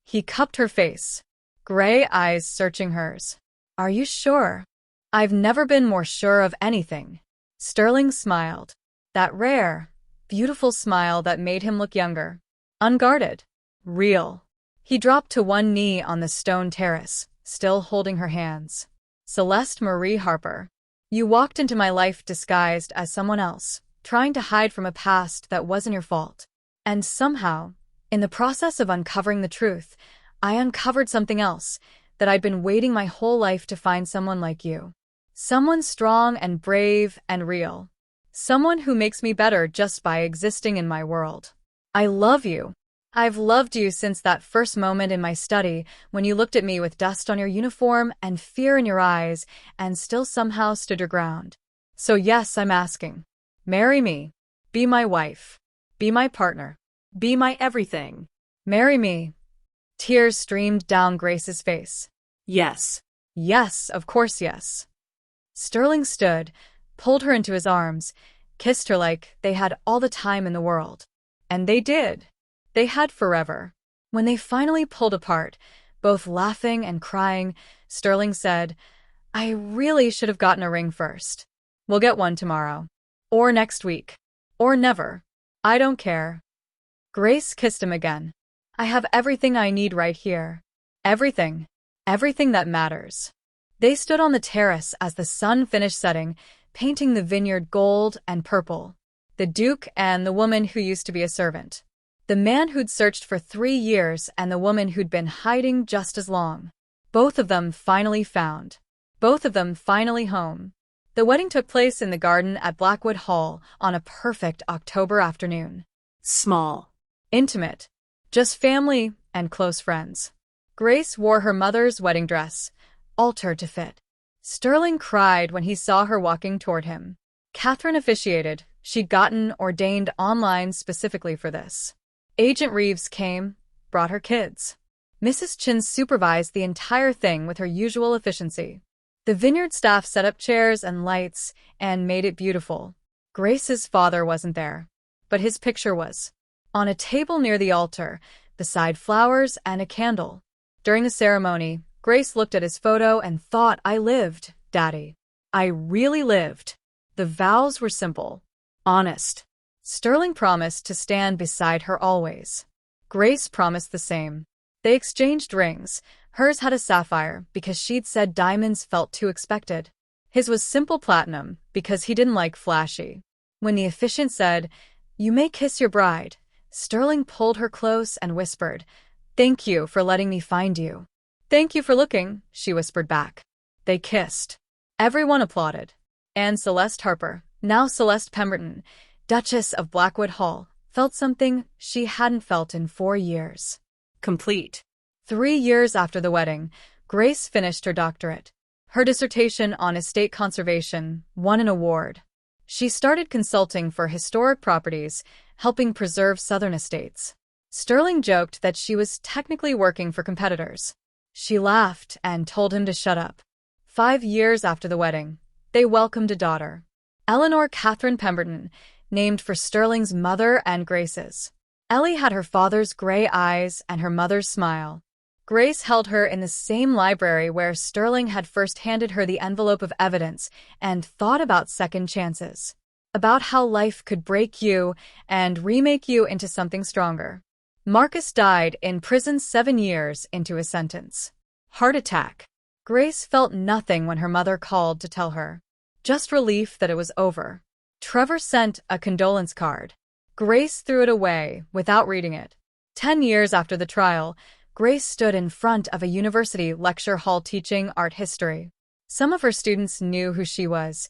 He cupped her face, gray eyes searching hers. "Are you sure?" "I've never been more sure of anything." Sterling smiled. That rare, beautiful smile that made him look younger. Unguarded. Real. He dropped to one knee on the stone terrace, still holding her hands. "Celeste Marie Harper, you walked into my life disguised as someone else, trying to hide from a past that wasn't your fault. And somehow, in the process of uncovering the truth, I uncovered something else, that I'd been waiting my whole life to find someone like you. Someone strong and brave and real. Someone who makes me better just by existing in my world. I love you. I've loved you since that first moment in my study when you looked at me with dust on your uniform and fear in your eyes and still somehow stood your ground. So yes, I'm asking. Marry me. Be my wife. Be my partner. Be my everything." Marry me." Tears streamed down Grace's face. "Yes." "Yes, of course yes." Sterling stood, pulled her into his arms, kissed her like they had all the time in the world. And they did. They had forever. When they finally pulled apart, both laughing and crying, Sterling said, "I really should have gotten a ring first. We'll get one tomorrow. Or next week. Or never. I don't care." Grace kissed him again. "I have everything I need right here. Everything. Everything that matters." They stood on the terrace as the sun finished setting, painting the vineyard gold and purple. The Duke and the woman who used to be a servant. The man who'd searched for 3 years and the woman who'd been hiding just as long. Both of them finally found. Both of them finally home. The wedding took place in the garden at Blackwood Hall on a perfect October afternoon. Small. Intimate. Just family and close friends. Grace wore her mother's wedding dress, altered to fit. Sterling cried when he saw her walking toward him. Catherine officiated. She'd gotten ordained online specifically for this. Agent Reeves came, brought her kids. Mrs. Chin supervised the entire thing with her usual efficiency. The Vineyard staff set up chairs and lights and made it beautiful. Grace's father wasn't there, but his picture was. On a table near the altar, beside flowers and a candle. During the ceremony, Grace looked at his photo and thought, "I lived, Daddy. I really lived." The vows were simple, honest. Sterling promised to stand beside her always. Grace promised the same. They exchanged rings. Hers had a sapphire because she'd said diamonds felt too expected. His was simple platinum because he didn't like flashy. When the officiant said, "You may kiss your bride," Sterling pulled her close and whispered, "Thank you for letting me find you." "Thank you for looking," she whispered back. They kissed. Everyone applauded. And Celeste Harper, now Celeste Pemberton, Duchess of Blackwood Hall, felt something she hadn't felt in 4 years. Complete. 3 years after the wedding, Grace finished her doctorate. Her dissertation on estate conservation won an award. She started consulting for historic properties, helping preserve Southern estates. Sterling joked that she was technically working for competitors. She laughed and told him to shut up. 5 years after the wedding, they welcomed a daughter, Eleanor Catherine Pemberton, named for Sterling's mother and Grace's. Ellie had her father's gray eyes and her mother's smile. Grace held her in the same library where Sterling had first handed her the envelope of evidence and thought about second chances, about how life could break you and remake you into something stronger. Marcus died in prison 7 years into his sentence. Heart attack. Grace felt nothing when her mother called to tell her. Just relief that it was over. Trevor sent a condolence card. Grace threw it away without reading it. 10 years after the trial, Grace stood in front of a university lecture hall teaching art history. Some of her students knew who she was,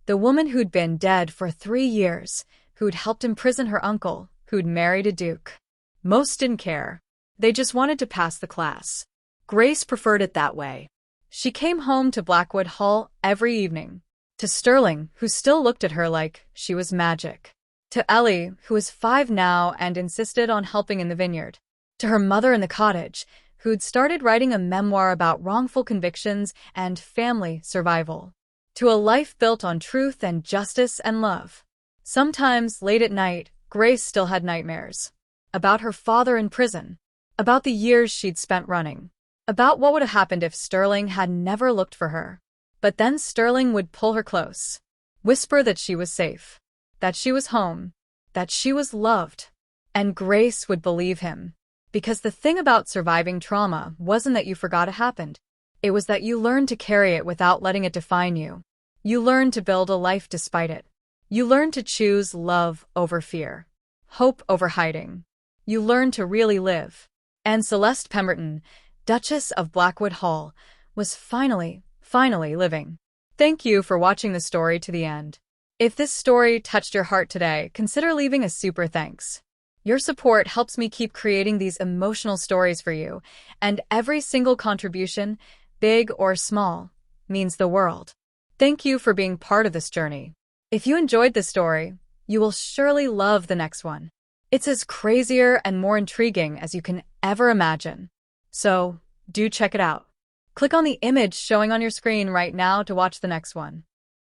the woman who'd been dead for 3 years, who'd helped imprison her uncle, who'd married a duke. Most didn't care. They just wanted to pass the class. Grace preferred it that way. She came home to Blackwood Hall every evening. To Sterling, who still looked at her like she was magic. To Ellie, who was 5 now and insisted on helping in the vineyard. To her mother in the cottage, who'd started writing a memoir about wrongful convictions and family survival. To a life built on truth and justice and love. Sometimes, late at night, Grace still had nightmares. About her father in prison. About the years she'd spent running. About what would have happened if Sterling had never looked for her. But then Sterling would pull her close. Whisper that she was safe. That she was home. That she was loved. And Grace would believe him. Because the thing about surviving trauma wasn't that you forgot it happened. It was that you learned to carry it without letting it define you. You learned to build a life despite it. You learned to choose love over fear. Hope over hiding. You learned to really live. And Celeste Pemberton, Duchess of Blackwood Hall, was finally living. Thank you for watching the story to the end. If this story touched your heart today, consider leaving a super thanks. Your support helps me keep creating these emotional stories for you, and every single contribution, big or small, means the world. Thank you for being part of this journey. If you enjoyed this story, you will surely love the next one. It's as crazier and more intriguing as you can ever imagine. So, do check it out. Click on the image showing on your screen right now to watch the next one.